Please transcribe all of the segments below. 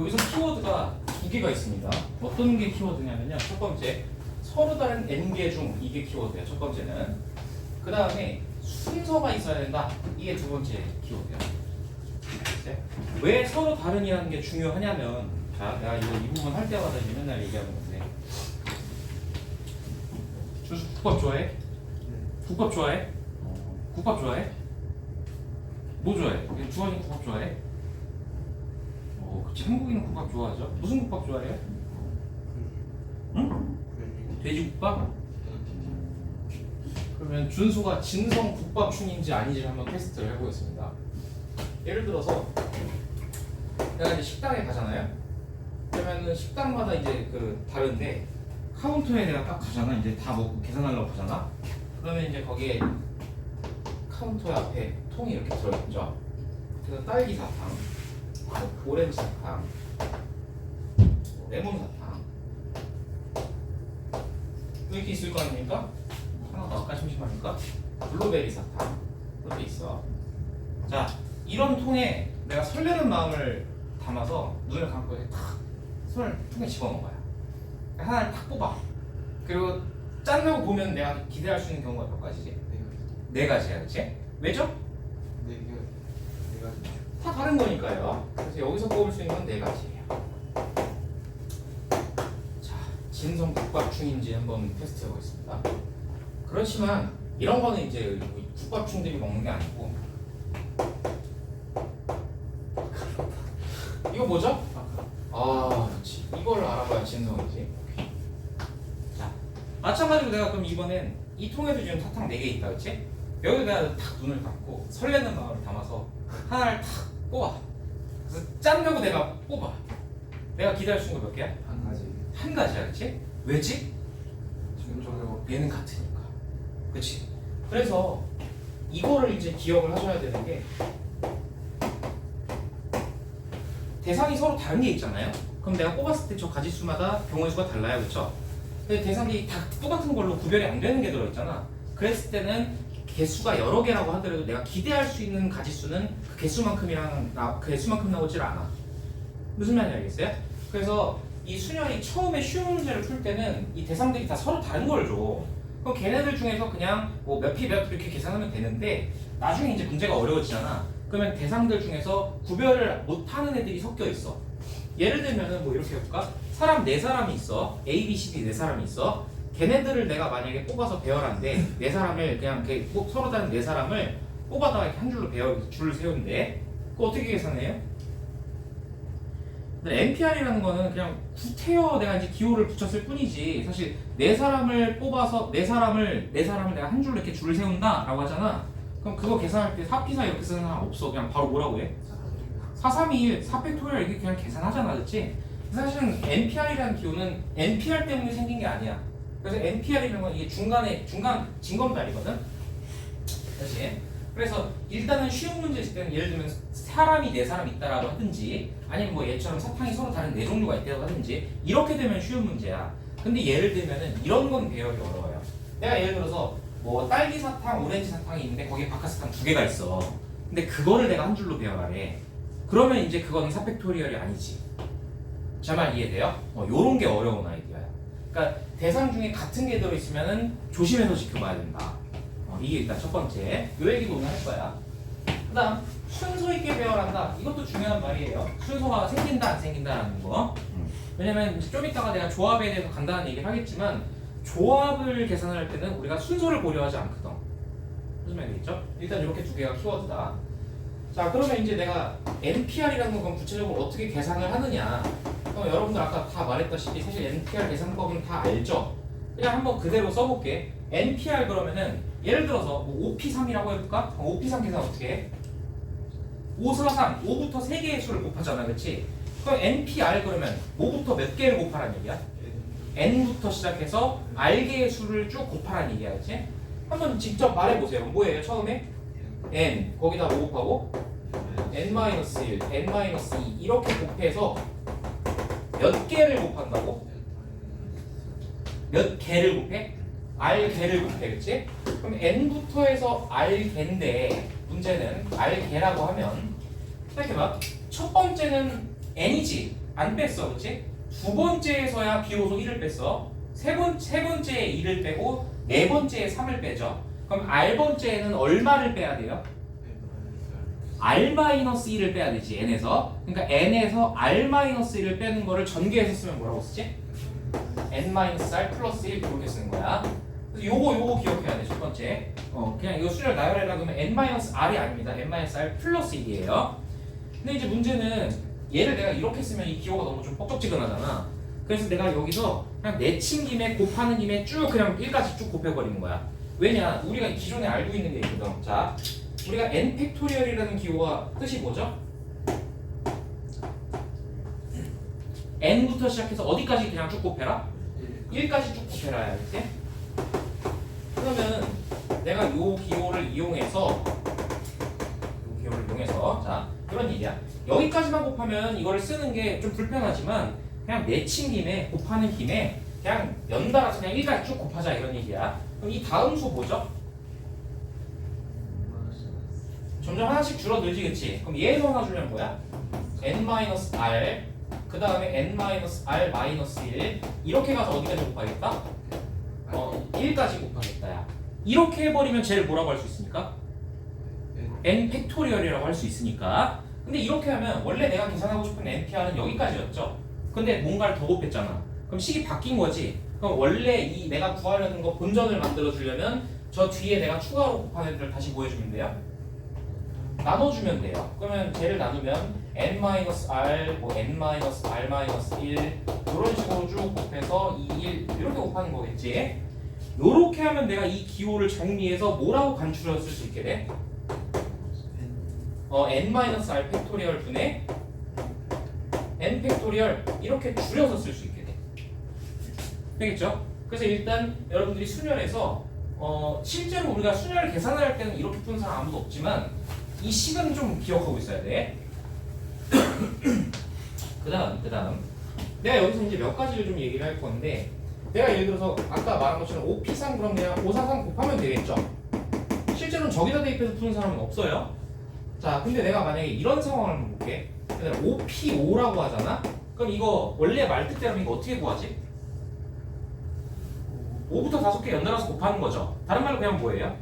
여기서 키워드가 두 개가 있습니다. 어떤 게 키워드냐면요. 첫 번째, 서로 다른 n개 중 이게 키워드예요. 첫 번째는. 그 다음에 순서가 있어야 된다. 이게 두 번째 키워드예요. 왜 서로 다른이라는 게 중요하냐면, 자, 내가 이 부분 할 때마다 이제 맨날 얘기하는 건데, 준수 국밥 좋아해? 국밥 좋아해? 국밥 좋아해? 뭐 좋아해? 주원이 국밥 좋아해? 그치, 한국인은 국밥 좋아하죠. 무슨 국밥 좋아해요? 응? 돼지국밥? 그러면 준수가 진성 국밥충인지 아닌지 한번 테스트를 해보겠습니다. 예를 들어서 내가 이제 식당에 가잖아요. 그러면은 식당마다 이제 그 다른데 카운터에 내가 딱 가잖아. 이제 다 먹고 계산하려고 가잖아. 그러면 이제 거기에 카운터 앞에 통이 이렇게 들어있죠. 그래서 딸기 사탕, 오렌지 사탕, 레몬 사탕 이렇게 있을 거 아닙니까? 하나 더 아까 심심하니까 블루베리 사탕 이렇게 있어. 자, 이런 통에 내가 설레는 마음을 담아서 눈을 감고 이렇게 탁 손을 통에 집어넣은 거야. 하나를 탁 뽑아. 그리고 짠다고 보면 내가 기대할 수 있는 경우가 몇 가지지? 네 가지야, 그치? 왜죠? 네 가지. 다 다른 거니까요. 그래서 여기서 뽑을 수 있는 건 네 가지예요. 자, 진성 국밥충인지 한번 테스트 해보겠습니다. 그렇지만 이런 거는 이제 국밥충들이 먹는 게 아니고, 이거 뭐죠? 아, 그렇지. 이걸 알아봐야 진성이지. 오케이. 자, 마찬가지로 내가 그럼 이번엔 이 통에도 지금 사탕 4개 있다, 그렇지? 여기 내가 탁 눈을 감고 설레는 마음을 담아서 하나를 탁 뽑아. 그래서 짠다고 내가 뽑아. 내가 기대할 수 있는 거 몇 개야? 한 가지. 한 가지야, 그렇지? 왜지? 지금 저거 얘는 같으니까. 그렇지? 그래서 이거를 이제 기억을 하셔야 되는 게, 대상이 서로 다른 게 있잖아요. 그럼 내가 뽑았을 때 저 가지수마다 경우의 수가 달라요, 그렇죠? 근데 대상이 다 똑같은 걸로 구별이 안 되는 게 들어있잖아. 그랬을 때는 개수가 여러 개라고 하더라도 내가 기대할 수 있는 가지수는 그 개수만큼 나오질 않아. 무슨 말인지 알겠어요? 그래서 이 수열이 처음에 쉬운 문제를 풀 때는 이 대상들이 다 서로 다른 걸 줘. 그럼 걔네들 중에서 그냥 뭐 몇 피 이렇게 계산하면 되는데, 나중에 이제 문제가 어려워지잖아. 그러면 대상들 중에서 구별을 못하는 애들이 섞여 있어. 예를 들면은 뭐 이렇게 해볼까? 사람 4사람이 있어. A, B, C, D 4사람이 있어. 걔네들을 내가 만약에 뽑아서 배열한데, 4사람을 그냥 이렇게 서로 다른 4사람을 뽑아다가 이렇게 한 줄로 줄을 세우는데, 그거 어떻게 계산해요? NPR이라는 거는 그냥 구태여 내가 이제 기호를 붙였을 뿐이지, 사실 4사람을 뽑아서 4사람을 내가 한 줄로 이렇게 줄을 세운다라고 하잖아. 그럼 그거 계산할 때 4P4 이렇게 쓰는 사람 없어. 그냥 바로 뭐라고 해? 431, 4팩토리얼 이렇게 그냥 계산하잖아, 그렇지? 사실은 NPR이라는 기호는 NPR 때문에 생긴 게 아니야. 그래서 NPR이라는 건 이게 중간 징검다리거든. 그렇지? 그래서 일단은 쉬운 문제 있을 때는 예를 들면 사람이 4사람 있다라고 하든지, 아니면 뭐 얘처럼 사탕이 서로 다른 4종류가 있다고 하든지, 이렇게 되면 쉬운 문제야. 근데 예를 들면은 이런 건 배열이 어려워요. 내가 예를 들어서 뭐 딸기 사탕, 오렌지 사탕이 있는데 거기에 바카스탕 2개가 있어. 근데 그거를 내가 한 줄로 배열하래. 그러면 이제 그거는 4팩토리얼이 아니지. 제 말 이해돼요? 요런 게 어려운 아이디어야. 그러니까 대상 중에 같은 게 들어있으면은 조심해서 지켜봐야 된다. 이게 일단 첫 번째. 요 얘기도 오늘 할 거야. 그 다음, 순서 있게 배열한다. 이것도 중요한 말이에요. 순서가 생긴다 안 생긴다라는 거. 왜냐면 좀 이따가 내가 조합에 대해서 간단한 얘기를 하겠지만, 조합을 계산할 때는 우리가 순서를 고려하지 않거든. 무슨 말이겠죠? 일단 이렇게 2개가 키워드다. 자, 그러면 이제 내가 NPR이라는 건 구체적으로 어떻게 계산을 하느냐. 여러분들 아까 다 말했다시피 사실 NPR 계산법은 다 알죠? 그냥 한번 그대로 써볼게. NPR 그러면은 예를 들어서 뭐 5P3이라고 해볼까? 5P3 계산 어떻게 해? 5, 4, 3, 5부터 3개의 수를 곱하잖아, 그치? 그럼 NPR 그러면 뭐부터 몇 개를 곱하라는 얘기야? N부터 시작해서 R개의 수를 쭉 곱하라는 얘기야, 그치? 한번 직접 말해보세요. 뭐예요, 처음에? N, 거기다 5 곱하고 N-1, N-2 이렇게 곱해서 몇 개를 곱한다고? 몇 개를 곱해? R개를 곱해, 그치? 그럼 N부터 해서 R개인데 문제는 R개라고 하면 생각해봐. 첫 번째는 N이지. 안 뺐어, 그렇지? 두 번째에서야 비로소 1을 뺐어. 세 번째에 2를 빼고 네 번째에 3을 빼죠. 그럼 R번째에는 얼마를 빼야 돼요? R-1을 빼야 되지, N에서. 그러니까 N에서 R-1을 빼는 거를 전개해서 쓰면 뭐라고 쓰지? N-R 플러스 1 이렇게 쓰는 거야. 그래서 요거 기억해야 돼, 첫 번째. 그냥 이거 수열 나열해라 그러면 N-R이 아닙니다. N-R 플러스 1이에요. 근데 이제 문제는 얘를 내가 이렇게 쓰면 이 기호가 너무 좀 뻑적지근하잖아. 그래서 내가 여기서 그냥 내친 김에 곱하는 김에 쭉 그냥 1까지 쭉 곱해버리는 거야. 왜냐? 우리가 기존에 알고 있는 게 있거든. 자, 우리가 n 팩토리얼이라는 기호가 뜻이 뭐죠? n부터 시작해서 어디까지 그냥 쭉 곱해라? 1까지 쭉 곱해라 이렇게. 그러면 내가 요 기호를 이용해서 자 그런 얘기야. 여기까지만 곱하면 이거를 쓰는 게 좀 불편하지만 그냥 내친 김에 곱하는 김에 그냥 연달아서 그냥 1까지 쭉 곱하자 이런 얘기야. 그럼 이 다음 수 뭐죠? 점점 하나씩 줄어들지, 그치? 그럼 얘에서 하나 주면 뭐야? n-r 그 다음에 n-r-1 이렇게 가서 어디까지 곱하겠다? 1까지 곱하겠다 야. 이렇게 해버리면 쟤를 뭐라고 할 수 있습니까? n 팩토리얼이라고 할 수 있으니까. 근데 이렇게 하면 원래 내가 계산하고 싶은 nPR은 여기까지였죠. 근데 뭔가를 더 곱했잖아. 그럼 식이 바뀐 거지. 그럼 원래 이 내가 구하려는 거 본전을 만들어 주려면 저 뒤에 내가 추가로 곱한 애들을 다시 뭐 해주면 돼요? 나눠주면 돼요. 그러면 쟤를 나누면 n-r, 뭐 n-r-1 이런 식으로 쭉 곱해서 2, 1 이렇게 곱하는 거겠지. 요렇게 하면 내가 이 기호를 정리해서 뭐라고 간추려 쓸 수 있게 돼? n-r 팩토리얼 분의 n 팩토리얼 이렇게 줄여서 쓸 수 있게 돼. 되겠죠? 그래서 일단 여러분들이 순열에서 실제로 우리가 순열을 계산할 때는 이렇게 푸는 사람 아무도 없지만 이 식은 좀 기억하고 있어야 돼. 그 다음 내가 여기서 이제 몇 가지를 좀 얘기를 할 건데 내가 예를 들어서 아까 말한 것처럼 5P3 그럼 그냥 543 곱하면 되겠죠. 실제로는 저기다 대입해서 푸는 사람은 없어요. 자, 근데 내가 만약에 이런 상황을 한번 볼게. 5P5라고 하잖아? 그럼 이거 원래 말 뜻대로 이거 어떻게 구하지? 5부터 5개 연달아서 곱하는 거죠. 다른 말로 그냥 뭐예요?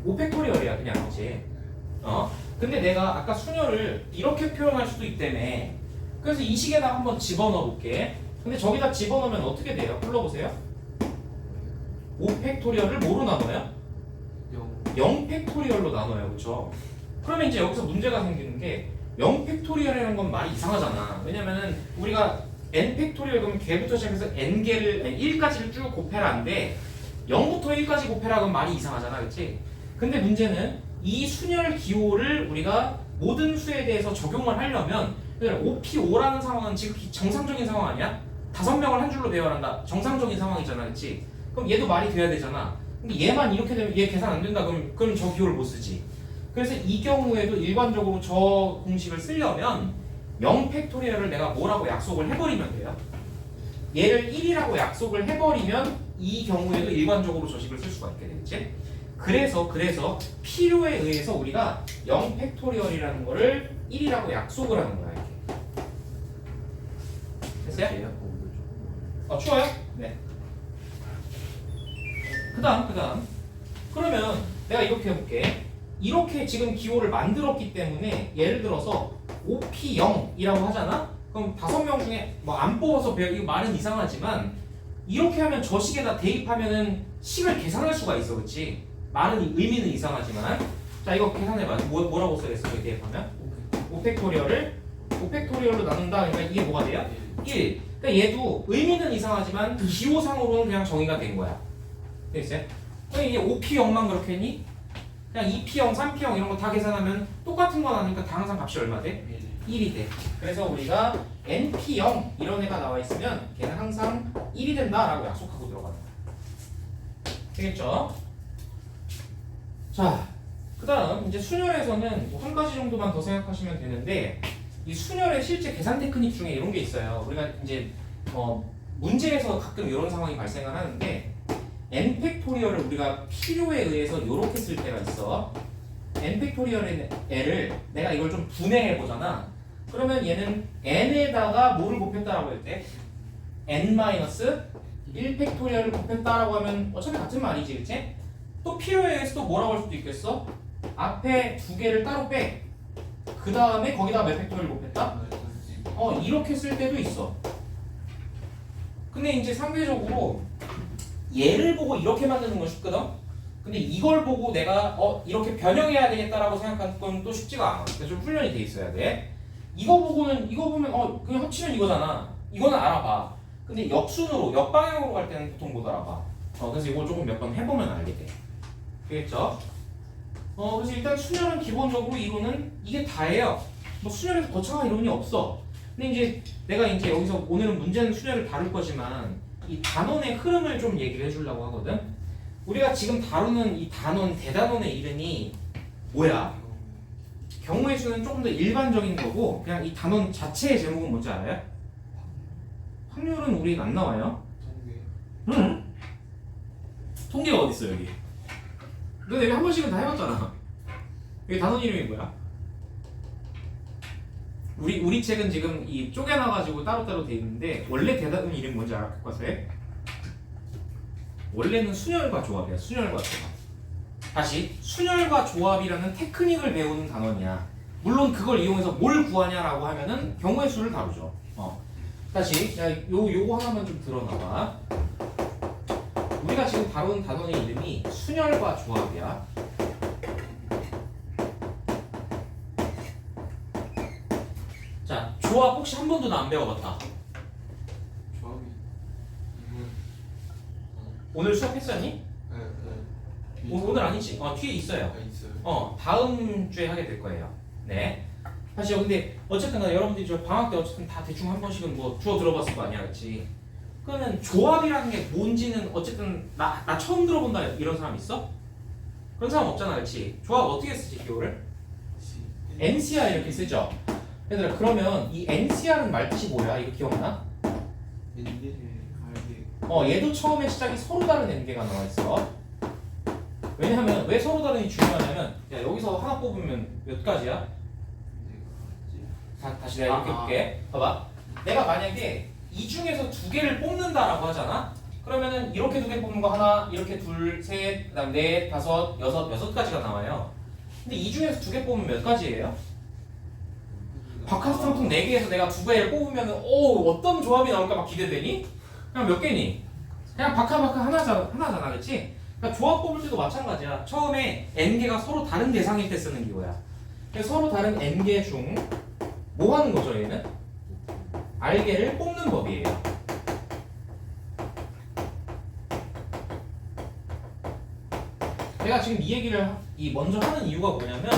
5팩토리얼이야 그냥, 그치? 근데 내가 아까 순열을 이렇게 표현할 수도 있다며. 그래서 이 식에다 한번 집어넣어 볼게. 근데 저기다 집어넣으면 어떻게 돼요? 불러보세요. 5팩토리얼을 뭐로 나눠요? 0팩토리얼로 나눠요, 그쵸? 그러면 이제 여기서 문제가 생기는 게 0팩토리얼이라는 건 말이 이상하잖아. 왜냐면은 우리가 n팩토리얼 그러면 개부터 시작해서 n개를 1까지를 쭉 곱해라인데 0부터 1까지 곱해라 그럼 말이 이상하잖아, 그치? 근데 문제는 이 순열 기호를 우리가 모든 수에 대해서 적용을 하려면 5P5라는 상황은 지금 정상적인 상황 아니야? 5명을 한 줄로 배열한다. 정상적인 상황이잖아, 그치? 그럼 얘도 말이 돼야 되잖아. 근데 얘만 이렇게 되면 얘 계산 안 된다 그럼 저 기호를 못 쓰지. 그래서 이 경우에도 일반적으로 저 공식을 쓰려면 0팩토리얼을 내가 뭐라고 약속을 해버리면 돼요. 얘를 1이라고 약속을 해버리면 이 경우에도 일반적으로 저 식을 쓸 수가 있게 되겠지. 그래서 필요에 의해서 우리가 0팩토리얼이라는 거를 1이라고 약속을 하는 거야. 이렇게. 됐어요? 추워요? 네. 그 다음 그러면 내가 이렇게 해볼게. 이렇게 지금 기호를 만들었기 때문에 예를 들어서 5P0이라고 하잖아? 그럼 5명 중에 뭐 안 뽑아서 배워. 이거 말은 이상하지만 이렇게 하면 저 식에다 대입하면은 식을 계산할 수가 있어, 그치? 말은 의미는 이상하지만 자 이거 계산해봐. 뭐라고 써야겠어? 여기 대입하면 5팩토리얼로 나눈다. 그러니까 이게 뭐가 돼요? 1. 그러니까 얘도 의미는 이상하지만 기호상으로는 그냥 정의가 된 거야. 됐어요? 그럼 이게 5P0만 그렇게 했니? 그냥 2P0, 3P0 이런 거 다 계산하면 똑같은 거 나니까 다 항상 값이 얼마 돼? 1이 돼. 그래서 우리가 NP0 이런 애가 나와 있으면 걔는 항상 1이 된다라고 약속하고 들어가는 거야. 되겠죠? 자, 그 다음 이제 순열에서는 뭐 한 가지 정도만 더 생각하시면 되는데 이 순열의 실제 계산 테크닉 중에 이런 게 있어요. 우리가 이제 문제에서 가끔 이런 상황이 발생을 하는데 n 팩토리얼을 우리가 필요에 의해서 이렇게 쓸 때가 있어. n 팩토리얼의 애를 내가 이걸 좀 분해해 보잖아. 그러면 얘는 n에다가 뭐를 곱했다라고 할 때 n-1 팩토리얼을 곱했다라고 하면 어차피 같은 말이지, 그치? 또 필요에 의해서 또 뭐라고 할 수도 있겠어? 앞에 두 개를 따로 빼. 그 다음에 거기다가 몇 팩토리얼 곱했다? 이렇게 쓸 때도 있어. 근데 이제 상대적으로 얘를 보고 이렇게 만드는 건 쉽거든? 근데 이걸 보고 내가 이렇게 변형해야 되겠다라고 생각하는 건 또 쉽지가 않아. 그래서 좀 훈련이 돼 있어야 돼. 이거 보면 그냥 합치면 이거잖아. 이거는 알아봐. 근데 역순으로 역방향으로 갈 때는 보통 못 알아봐. 그래서 이거 조금 몇 번 해보면 알게 돼. 되겠죠? 그래서 일단 순열은 기본적으로 이론은 이게 다예요. 뭐 순열에서 거창한 이론이 없어. 근데 이제 내가 이제 여기서 오늘은 문제는 순열을 다룰 거지만 이 단원의 흐름을 좀 얘기를 해주려고 하거든. 우리가 지금 다루는 이 단원, 대단원의 이름이 뭐야? 경우의 수는 조금 더 일반적인 거고 그냥 이 단원 자체의 제목은 뭔지 알아요? 확률은 우리 안 나와요. 응? 통계가 어디 있어 여기? 너 여기 한 번씩은 다 해봤잖아. 여기 단원 이름이 뭐야? 우리 책은 지금 이 쪼개놔가지고 따로따로 돼 있는데 원래 대단원 이름이 뭔지 알아? 교과서에? 원래는 순열과 조합이야. 순열과 조합. 다시 순열과 조합이라는 테크닉을 배우는 단원이야. 물론 그걸 이용해서 뭘 구하냐라고 하면은 경우의 수를 다루죠. 다시 요거 하나만 좀 들어놔봐. 우리가 지금 다루는 단원의 이름이 순열과 조합이야. 자, 조합 혹시 한 번도 안 배워봤다. 조합이 이분 오늘 수업했었니? 오늘 아니지? 뒤에 있어요. 있어요. 다음 주에 하게 될 거예요. 네. 사실 근데 어쨌든 여러분들이 저 방학 때 어쨌든 다 대충 한 번씩은 뭐 주워 들어봤을 거 아니야, 그렇지? 그러면 조합이라는 게 뭔지는 어쨌든 나 처음 들어본다 이런 사람 있어? 그런 사람 없잖아, 그렇지? 조합 어떻게 쓰지 기호를? NCR 이렇게 쓰죠. 얘들아 그러면 이 NCR은 말뜻이 뭐야? 이거 기억나? N개를 알게. 얘도 처음에 시작이 서로 다른 N개가 나와 있어. 왜냐하면 왜 서로 다른이 중요하냐면 야 여기서 하나 뽑으면 몇 가지야? 다시 내가 이렇게 볼게. 봐봐. 내가 만약에 이 중에서 두 개를 뽑는다라고 하잖아. 그러면은 이렇게 두 개 뽑는 거 하나, 이렇게 둘, 셋, 그다음 넷, 다섯, 여섯 가지가 나와요. 근데 이 중에서 두 개 뽑으면 몇 가지예요? 바카스탕통 4개에서 내가 두 개를 뽑으면 어떤 조합이 나올까 막 기대되니? 그냥 몇 개니? 그냥 바카 하나잖아, 그렇지? 그러니까 조합 뽑을 때도 마찬가지야. 처음에 n개가 서로 다른 대상일 때 쓰는 기호야. 서로 다른 n개 중 뭐 하는 거죠, 얘는? r개를 뽑는 법이에요. 내가 지금 이 얘기를 먼저 하는 이유가 뭐냐면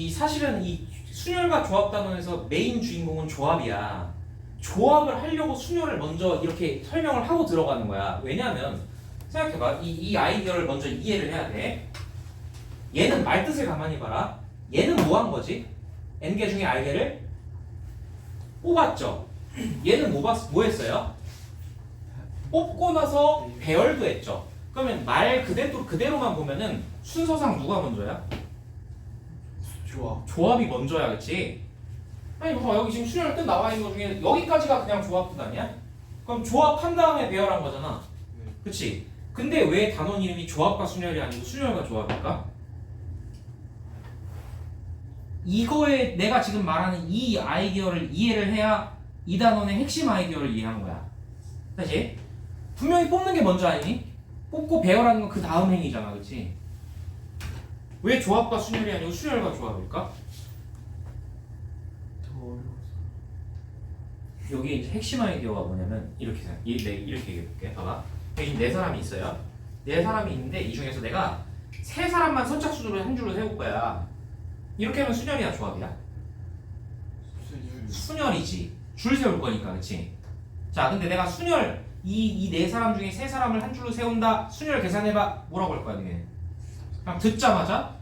사실은 이 순열과 조합 단원에서 메인 주인공은 조합이야. 조합을 하려고 순열을 먼저 이렇게 설명을 하고 들어가는 거야. 왜냐하면 생각해봐. 이 아이디어를 먼저 이해를 해야 돼. 얘는 말뜻을 가만히 봐라. 얘는 뭐 한 거지? n개 중에 r개를 뽑았죠. 얘는 뭐 했어요? 뽑고 나서 배열도 했죠. 그러면 말 그대로만 보면은 순서상 누가 먼저야? 조합이 먼저야, 그렇지? 아니 봐봐, 여기 지금 순열 뜻 나와 있는 것 중에 여기까지가 그냥 조합 뜻 아니야? 그럼 조합한 다음에 배열한 거잖아. 그렇지? 근데 왜 단원 이름이 조합과 순열이 아니고 순열과 조합일까? 이거에 내가 지금 말하는 이 아이디어를 이해를 해야 이 단원의 핵심 아이디어를 이해하는 거야. 다시 분명히 뽑는 게 먼저 아니니? 뽑고 배열하는 건 그 다음 행위잖아, 그렇지? 왜 조합과 순열이 아니고 순열과 조합일까? 더 어려워서. 여기 이제 핵심 아이디어가 뭐냐면 이렇게 얘기해볼게. 봐봐. 여기 지금 4사람이 있어요. 4사람이 있는데 이 중에서 내가 3사람만 선착순으로 한 줄로 세울 거야. 이렇게 하면 순열이야, 조합이야? 순열이지. 줄 세울 거니까, 그렇지? 자, 근데 내가 순열 이 4사람 중에 3사람을 한 줄로 세운다. 순열 계산해봐. 뭐라고 할 거야, 니네? 그냥 듣자마자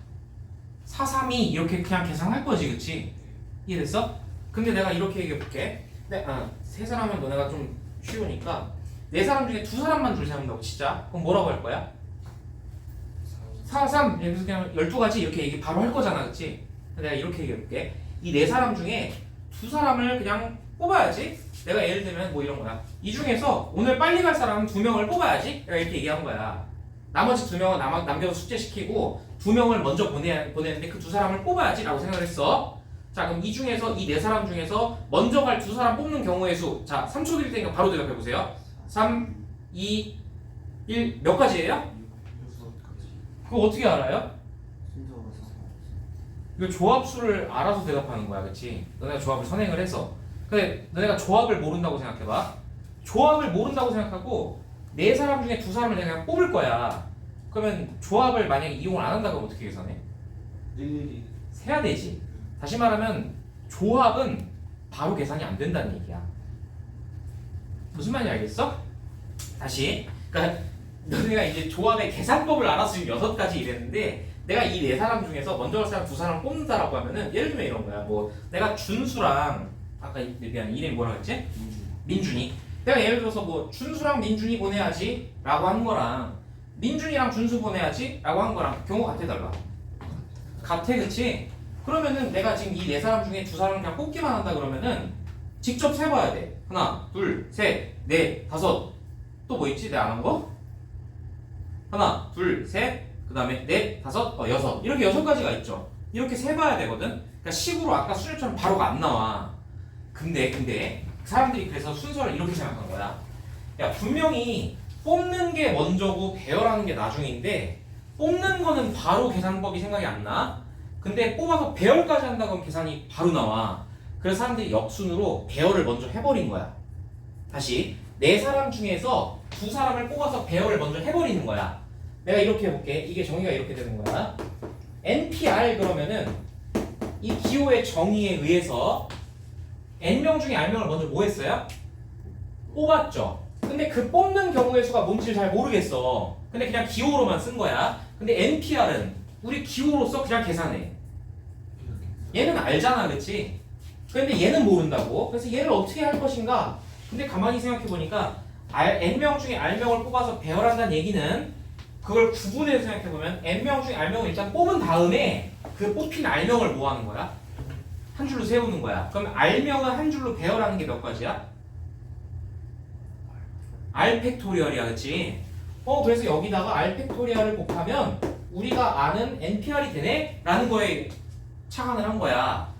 4, 3, 2 이렇게 그냥 계산할 거지, 그렇지? 이해됐어? 근데 내가 이렇게 얘기해볼게. 3사람은 너네가 좀 쉬우니까 4사람 중에 2사람만 줄 세운다고 치자. 그럼 뭐라고 할 거야? 4, 3 그래서 그냥 12가지 이렇게 얘기 바로 할 거잖아, 그렇지? 내가 이렇게 얘기해볼게. 이 4사람 중에 두 사람을 그냥 뽑아야지. 내가 예를 들면 뭐 이런 거야. 이 중에서 오늘 빨리 갈 사람 2명을 뽑아야지. 내가 이렇게 얘기한 거야. 나머지 2명은 남겨서 숙제시키고 2명을 먼저 보내는데 그 두 사람을 뽑아야지 라고 생각을 했어. 자, 그럼 이 중에서 이 네 사람 중에서 먼저 갈 두 사람 뽑는 경우의 수. 자, 3초 드릴 테니까 바로 대답해 보세요. 3, 2, 1 몇 가지예요? 6가지. 그거 어떻게 알아요? 순서가 상관없어. 이거 조합수를 알아서 대답하는 거야, 그렇지? 너네가 조합을 선행을 해서. 근데 너네가 조합을 모른다고 생각해봐. 조합을 모른다고 생각하고 네 사람 중에 두 사람을 내가 그냥 뽑을 거야. 그러면 조합을 만약에 이용을 안 한다 그러면 어떻게 계산해? 일일이. 세야 되지. 다시 말하면 조합은 바로 계산이 안 된다는 얘기야. 무슨 말인지 알겠어? 다시. 그러니까 너네가 이제 조합의 계산법을 알았으면 6가지 이랬는데 내가 이 네 사람 중에서 먼저 갈 사람 두 사람을 뽑는다라고 하면은 예를 들면 이런 거야. 뭐 내가 준수랑 아까 얘기한 이름이 뭐라고 했지? 민준이. 내가 예를 들어서 뭐 준수랑 민준이 보내야지 라고 한 거랑 민준이랑 준수 보내야지 라고 한 거랑 경우가 같아 달라? 같아, 그치? 그러면은 내가 지금 이 네 사람 중에 두 사람을 그냥 뽑기만 한다 그러면은 직접 세봐야 돼. 하나, 둘, 셋, 넷, 다섯. 또 뭐 있지? 내가 안 한 거? 하나, 둘, 셋, 그 다음에 넷, 다섯, 여섯. 이렇게 6가지가 있죠. 이렇게 세봐야 되거든. 그러니까 식으로 아까 순위처럼 바로가 안 나와. 근데 사람들이 그래서 순서를 이렇게 생각한 거야. 야, 분명히 뽑는 게 먼저고 배열하는 게 나중인데 뽑는 거는 바로 계산법이 생각이 안 나. 근데 뽑아서 배열까지 한다 그러면 계산이 바로 나와. 그래서 사람들이 역순으로 배열을 먼저 해버린 거야. 다시 네 사람 중에서 두 사람을 뽑아서 배열을 먼저 해버리는 거야. 내가 이렇게 해볼게. 이게 정의가 이렇게 되는 거야. NPR 그러면은 이 기호의 정의에 의해서 N명 중에 R명을 먼저 뭐 했어요? 뽑았죠. 근데 그 뽑는 경우의 수가 뭔지 잘 모르겠어. 근데 그냥 기호로만 쓴 거야. 근데 NPR은 우리 기호로서 그냥 계산해. 얘는 알잖아, 그치? 근데 얘는 모른다고. 그래서 얘를 어떻게 할 것인가? 근데 가만히 생각해보니까 N명 중에 R명을 뽑아서 배열한다는 얘기는 그걸 구분해서 생각해보면 N명 중에 R명을 일단 뽑은 다음에 그 뽑힌 R명을 뭐 하는 거야? 한 줄로 세우는 거야. 그럼 R명은 한 줄로 배열하는 게 몇 가지야? R 팩토리얼이야, 그치? 그래서 여기다가 R 팩토리얼을 곱하면 우리가 아는 NPR이 되네? 라는 거에 착안을 한 거야.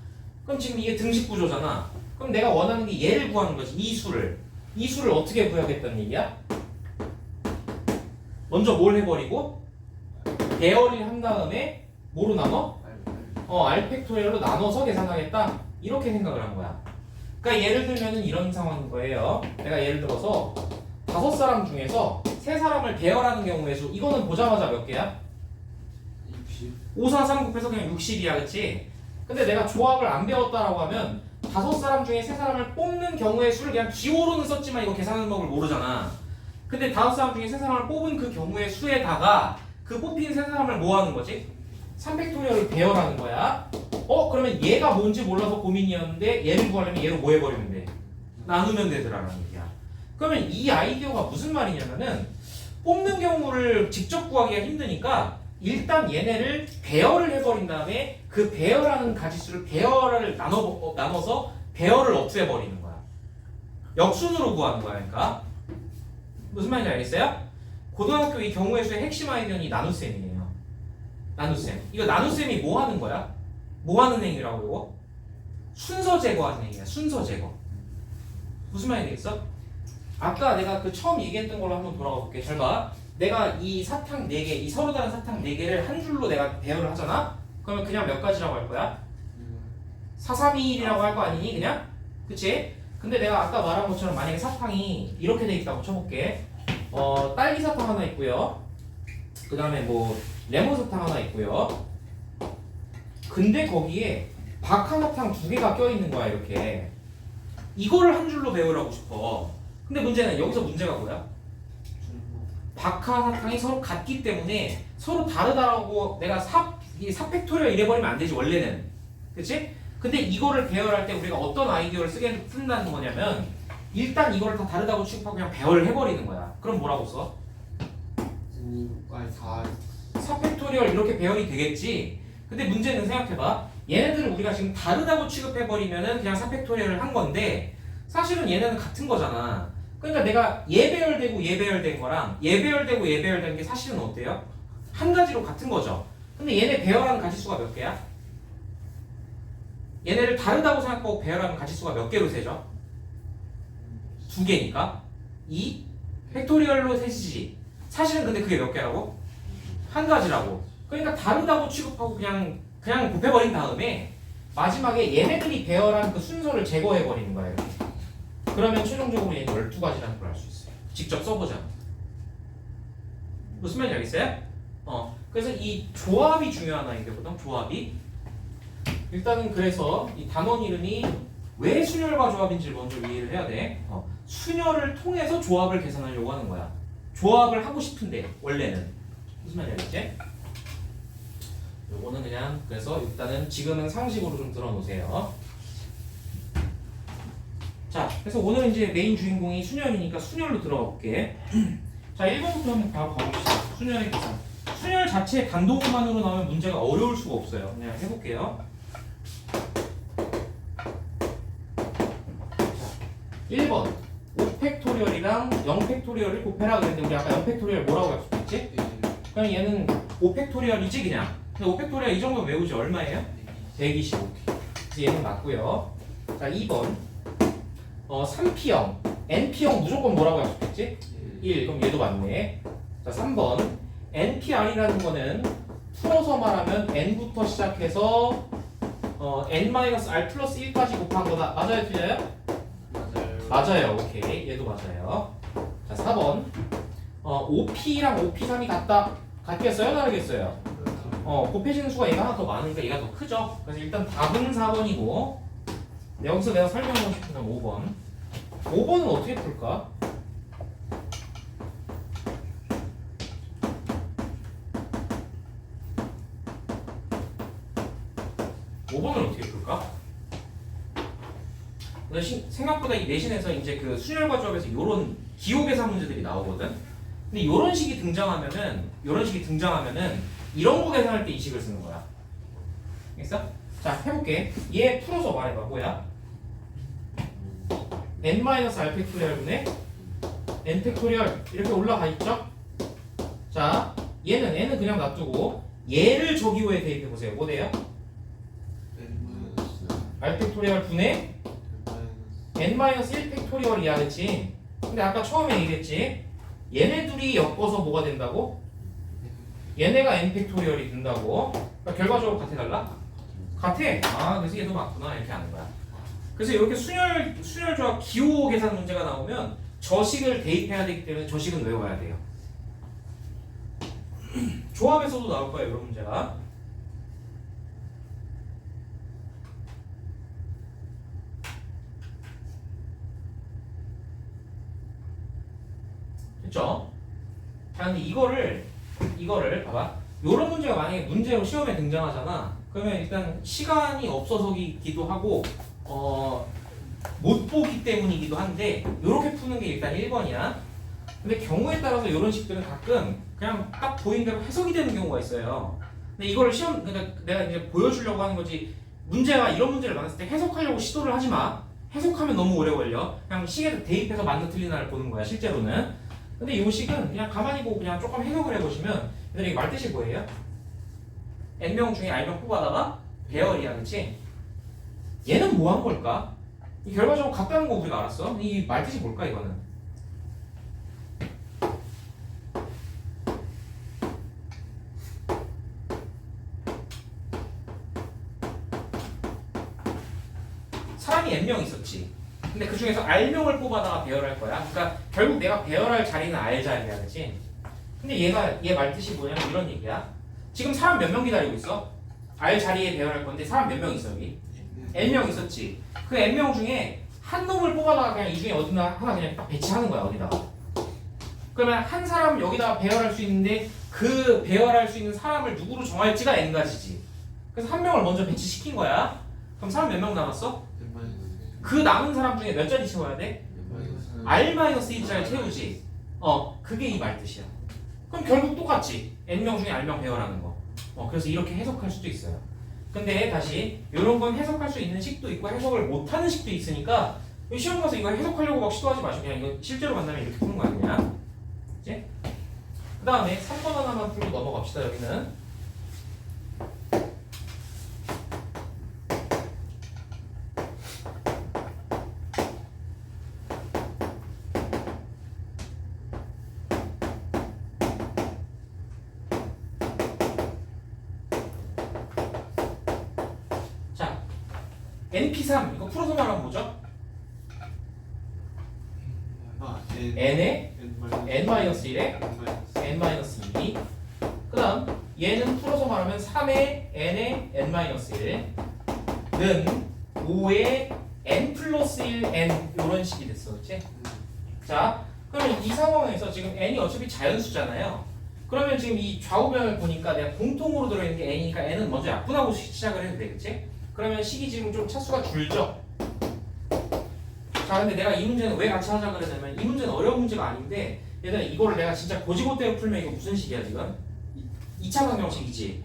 그럼 지금 이게 등식 구조잖아. 그럼 내가 원하는 게 얘를 구하는 거지. 이 수를 어떻게 구하겠다는 얘기야? 먼저 뭘 해버리고 배열을 한 다음에 뭐로 나눠? R 팩토리얼로 나눠서 계산하겠다. 이렇게 생각을 한 거야. 그러니까 예를 들면은 이런 상황인 거예요. 내가 예를 들어서 5사람 중에서 3사람을 배열하는 경우의 수. 이거는 보자마자 몇 개야? 60. 5, 4, 3 곱해서 그냥 60이야, 그치? 근데 내가 조합을 안 배웠다라고 하면 5사람 중에 3사람을 뽑는 경우의 수를 그냥 기호로는 썼지만 이거 계산하는 법을 모르잖아. 근데 5사람 중에 3사람을 뽑은 그 경우의 수에다가 그 뽑힌 3사람을 뭐 하는 거지? 3팩토리얼을 배열하는 거야. 그러면 얘가 뭔지 몰라서 고민이었는데 얘를 구하려면 얘로 뭐 해버리면 돼? 나누면 되더라라는 얘기야. 그러면 이 아이디어가 무슨 말이냐면은 뽑는 경우를 직접 구하기가 힘드니까 일단 얘네를 배열을 해버린 다음에 그 배열하는 가지수를 배열을 나눠서 배열을 없애버리는 거야. 역순으로 구하는 거야. 그러니까 무슨 말인지 알겠어요? 고등학교 이 경우의 수의 핵심 아이디어는 이 나눗셈이에요. 나눗셈. 이거 나눗셈이 뭐 하는 거야? 뭐 하는 행위라고 이거? 순서 제거하는 행위야. 순서 제거. 무슨 말인지 알겠어? 아까 내가 그 처음 얘기했던 걸로 한번 돌아가 볼게. 잘 봐. 내가 이 사탕 4개, 이 서로 다른 사탕 4개를 한 줄로 내가 배열을 하잖아? 그러면 그냥 몇 가지라고 할 거야? 4, 3, 2, 1이라고 할 거 아니니? 그냥? 그치? 근데 내가 아까 말한 것처럼 만약에 사탕이 이렇게 돼 있다고 쳐볼게. 딸기 사탕 하나 있고요. 그 다음에 뭐 레몬 사탕 하나 있고요. 근데 거기에 박하 사탕 2개가 껴있는 거야, 이렇게. 이거를 한 줄로 배우라고 싶어. 근데 문제는 여기서 문제가 뭐야? 박하 사탕이 서로 같기 때문에 서로 다르다라고 내가 4팩토리얼 이래버리면 안 되지, 원래는. 그치? 근데 이거를 배열할 때 우리가 어떤 아이디어를 쓴다는 거냐면 일단 이거를 다 다르다고 취급하고 그냥 배열을 해버리는 거야. 그럼 뭐라고 써? 4. 4팩토리얼 이렇게 배열이 되겠지? 근데 문제는 생각해봐. 얘네들을 우리가 지금 다르다고 취급해버리면은 그냥 4팩토리얼을 한 건데 사실은 얘네는 같은 거잖아. 그러니까 내가 얘 배열되고 얘 배열된 거랑 얘 배열되고 얘 배열된 게 사실은 어때요? 한 가지로 같은 거죠. 근데 얘네 배열하는 가지수가 몇 개야? 얘네를 다르다고 생각하고 배열하는 가지수가 몇 개로 세죠? 2개니까 2 팩토리얼로 세지지. 사실은 근데 그게 몇 개라고? 한 가지라고. 그러니까 다르다고 취급하고 그냥 곱해버린 다음에 마지막에 얘네들이 배열한 그 순서를 제거해버리는 거야 이렇게. 그러면 최종적으로 얘는 12가지라는 걸 알 수 있어요. 직접 써보자. 무슨 말인지 알겠어요? 그래서 이 조합이 중요한 아이들거든. 조합이. 일단은 그래서 이 단원 이름이 왜 순열과 조합인지를 먼저 이해를 해야 돼. 순열을 통해서 조합을 계산하려고 하는 거야. 조합을 하고 싶은데 원래는 무슨 말인지 알겠지? 요거는 그냥 그래서 일단은 지금은 상식으로 좀 들어놓으세요. 자, 그래서 오늘은 이제 메인 주인공이 순열이니까 순열로 들어가 볼게. 자, 1번부터 한번 바로 가봅시다. 순열의 계산. 순열 자체 단독만으로 나오면 문제가 어려울 수가 없어요. 그냥 해볼게요. 자, 1번 5팩토리얼이랑 0팩토리얼을 곱해라 그랬는데 우리 아까 0팩토리얼 뭐라고 약속했지? 그럼 얘는 5팩토리얼이지 그냥. 근데 5팩토리얼 이 정도 외우지 얼마예요? 125. 그래서 얘는 맞고요. 자, 2번 3P형, NP형 무조건 뭐라고 약속했지? 1. 그럼 얘도 맞네. 자, 3번 NPR이라는 거는 풀어서 말하면 N부터 시작해서 N-R 플러스 1까지 곱한 거다. 맞아요? 틀려요? 맞아요. 오케이. 얘도 맞아요. 자, 4번 5P랑 5P3이 같겠어요? 다르겠어요? 곱해지는 수가 얘가 하나 더 많으니까 얘가 더 크죠? 그래서 일단 답은 4번이고 여기서 내가 설명하고 싶은 건 5번. 5번은 어떻게 풀까? 5번을 어떻게 풀까? 근데 생각보다 이 내신에서 이제 그 순열과 조합에서 이런 기호 계산 문제들이 나오거든. 근데 이런 식이 등장하면은 이런 거 계산할 때 이 식을 쓰는 거야. 알겠어? 자, 해볼게. 얘 풀어서 말해봐. 뭐야? n-r 팩토리얼분의 n 팩토리얼 이렇게 올라가 있죠? 자, n은 그냥 놔두고 얘를 저 기호에 대입해 보세요. 뭐 돼요? r 팩토리얼 분의 n-1 팩토리얼이야, 그치? 근데 아까 처음에 얘기했지? 얘네 둘이 엮어서 뭐가 된다고? 얘네가 n 팩토리얼이 된다고. 그러니까 결과적으로 같아 달라? 같아. 아, 그래서 얘도 맞구나 이렇게 하는 거야. 그래서 이렇게 순열 조합 기호 계산 문제가 나오면 저식을 대입해야 되기 때문에 저식은 외워야 돼요. 조합에서도 나올 거예요, 이런 문제가. 됐죠? 자, 근데 이거를 봐봐. 요런 문제가 만약에 문제로 시험에 등장하잖아. 그러면 일단 시간이 없어서기도 하고 못 보기 때문이기도 한데 요렇게 푸는 게 일단 1번이야. 근데 경우에 따라서 이런 식들은 가끔 그냥 딱 보인 대로 해석이 되는 경우가 있어요. 근데 이거를 그러니까 내가 이제 보여주려고 하는 거지. 문제가 이런 문제를 만났을 때 해석하려고 시도를 하지 마. 해석하면 너무 오래 걸려. 그냥 식에 대입해서 맞는 틀리나를 보는 거야 실제로는. 근데 이 식은 그냥 가만히 보고 그냥 조금 해석을 해보시면 얘들이 말뜻이 뭐예요? N명 중에 R명 뽑아다가 배열이야, 그치? 얘는 뭐 한 걸까? 이 결과적으로 같다는 거 우리가 알았어. 이 말뜻이 뭘까 이거는? 사람이 N명 있었지. 근데 그 중에서 R명을 뽑아다가 배열할 거야. 그러니까 결국 내가 배열할 자리는 R 자리야, 그치? 근데 얘 말뜻이 뭐냐면 이런 얘기야. 지금 사람 몇 명 기다리고 있어? R 자리에 배열할 건데 사람 몇 명 있어 여기? N명 있었지. 그 N명 중에 한 놈을 뽑아다가 그냥 이 중에 어디나 하나 그냥 딱 배치하는 거야, 어디다가. 그러면 한 사람 여기다가 배열할 수 있는데 그 배열할 수 있는 사람을 누구로 정할지가 N가지지. 그래서 한 명을 먼저 배치시킨 거야. 그럼 사람 몇 명 남았어? 그 남은 사람 중에 몇 자리 채워야 돼? R-1자리 채우지. 그게 이 말뜻이야. 그럼 결국 똑같지. N명 중에 R명 배열하는 거. 그래서 이렇게 해석할 수도 있어요. 근데 다시 이런 건 해석할 수 있는 식도 있고 해석을 못하는 식도 있으니까 시험 가서 이거 해석하려고 막 시도하지 마시고 그냥 이거 실제로 만나면 이렇게 푸는 거야 그냥. 그치? 그 다음에 3번 하나만 풀고 넘어갑시다. 여기는 자 NP3 이거 풀어서 말하면 뭐죠? n에 n-1에 n-2 그 다음 얘는 풀어서 말하면 3의 n에 n-1는 5의 n 플러스 1 n 이런 식이 됐어. 그치? 자 그러면 이 상황에서 지금 n이 어차피 자연수잖아요. 그러면 지금 이 좌우변을 보니까 내가 공통으로 들어있는 게 n이니까 n은 먼저 약분하고 시작을 해도 되겠지? 그러면 식이 지금 좀 차수가 줄죠? 자 근데 내가 이 문제는 왜 같이 하자 그러냐면 이 문제는 어려운 문제가 아닌데 얘들아 이거를 내가 진짜 고지고대로 풀면 이거 무슨 식이야 지금? 2차 방정식이지.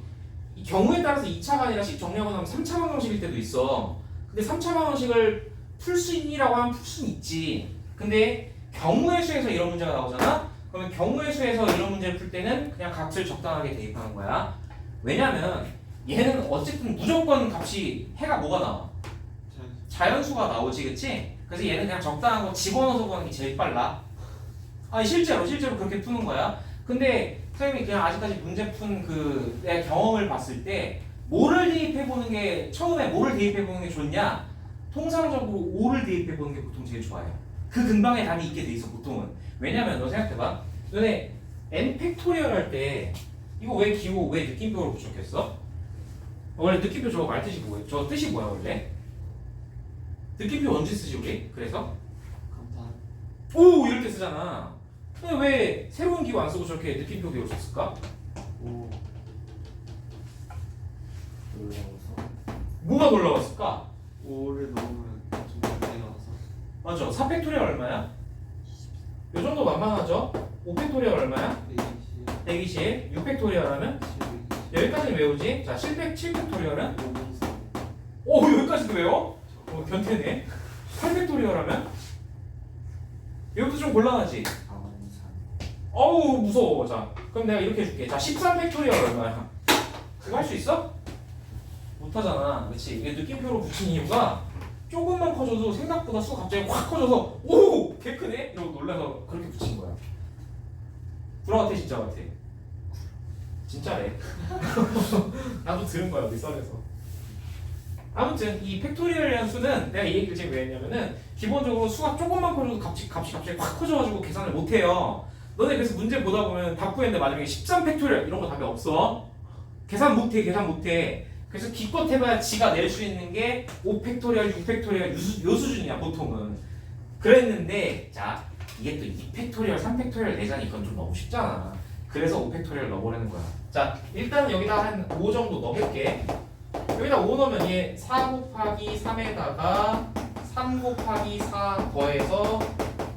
이 경우에 따라서 2차가 아니라 식 정리하고 나면 3차 방정식일 때도 있어. 근데 3차 방정식을 풀 수 있니라고 하면 풀 수는 있지. 근데 경우의 수에서 이런 문제가 나오잖아? 그러면 경우의 수에서 이런 문제를 풀 때는 그냥 값을 적당하게 대입하는 거야. 왜냐면 얘는 어쨌든 무조건 값이 해가 뭐가 나와? 자연수가 나오지 그치? 그래서 얘는 그냥 적당한 거 집어넣어서 보는 게 제일 빨라. 아니 실제로 그렇게 푸는 거야. 근데 선생님이 그냥 아직까지 문제 푼 그 내 경험을 봤을 때 뭐를 대입해 보는 게 처음에 뭐를 대입해 보는 게 좋냐? 통상적으로 5를 대입해 보는 게 보통 제일 좋아요. 그 근방에 답이 있게 돼 있어 보통은. 왜냐면 너 생각해봐. 너네 n 팩토리얼 할 때 이거 왜 기호 왜 느낌표로 붙였겠어? 원래 느낌표 저거 말 뜻이 뭐예요? 저 뜻이 뭐야 원래? 느낌표 언제 쓰지 우리? 그래서? 오 이럴 때 쓰잖아. 근데 왜 새로운 기호 안 쓰고 저렇게 느낌표 기호를 썼을까? 오 놀라워서 뭐가 놀라웠을까? 5를 넣으면 좀 많이 나와서 맞죠? 4팩토리얼 얼마야? 요 정도 만만하죠? 5팩토리얼 얼마야? 120 6팩토리얼 하면? 여기까지는 외우지? 자 7팩토리얼은? 오 여기까지도 외워? 변태네. 8팩토리얼 하면? 이것도 좀 곤란하지? 어우 무서워. 자 그럼 내가 이렇게 해줄게. 자 13팩토리얼 얼마야? 이거 할 수 있어? 못하잖아. 그치? 이게 느낌표로 붙인 이유가 조금만 커져도 생각보다 수가 갑자기 확 커져서 오! 개 크네? 이러고 놀라서 그렇게 붙인 거야. 구라 같아 진짜 같아. 진짜래. 나도 들은 거야 우리 썰에서. 아무튼 이 팩토리얼이라는 수는 내가 이 얘기를 지금 왜 했냐면은 기본적으로 수가 조금만 커져도 값이 갑자기 확 커져가지고 계산을 못해요. 너네 그래서 문제 보다 보면 답 구했는데 마지막에 13팩토리얼 이런 거 답이 없어. 계산 못해. 그래서 기껏 해봐야 지가 낼 수 있는 게 5팩토리얼, 6팩토리얼 요 수준이야 보통은. 그랬는데 자 이게 또 2팩토리얼, 3팩토리얼 내자니 이건 좀 너무 쉽잖아. 그래서 5팩토리얼 넣어보려는 거야. 자 일단 여기다 한 5 정도 넣어볼게. 여기다 5 넣으면 얘 4 곱하기 3에다가 3 곱하기 4 더해서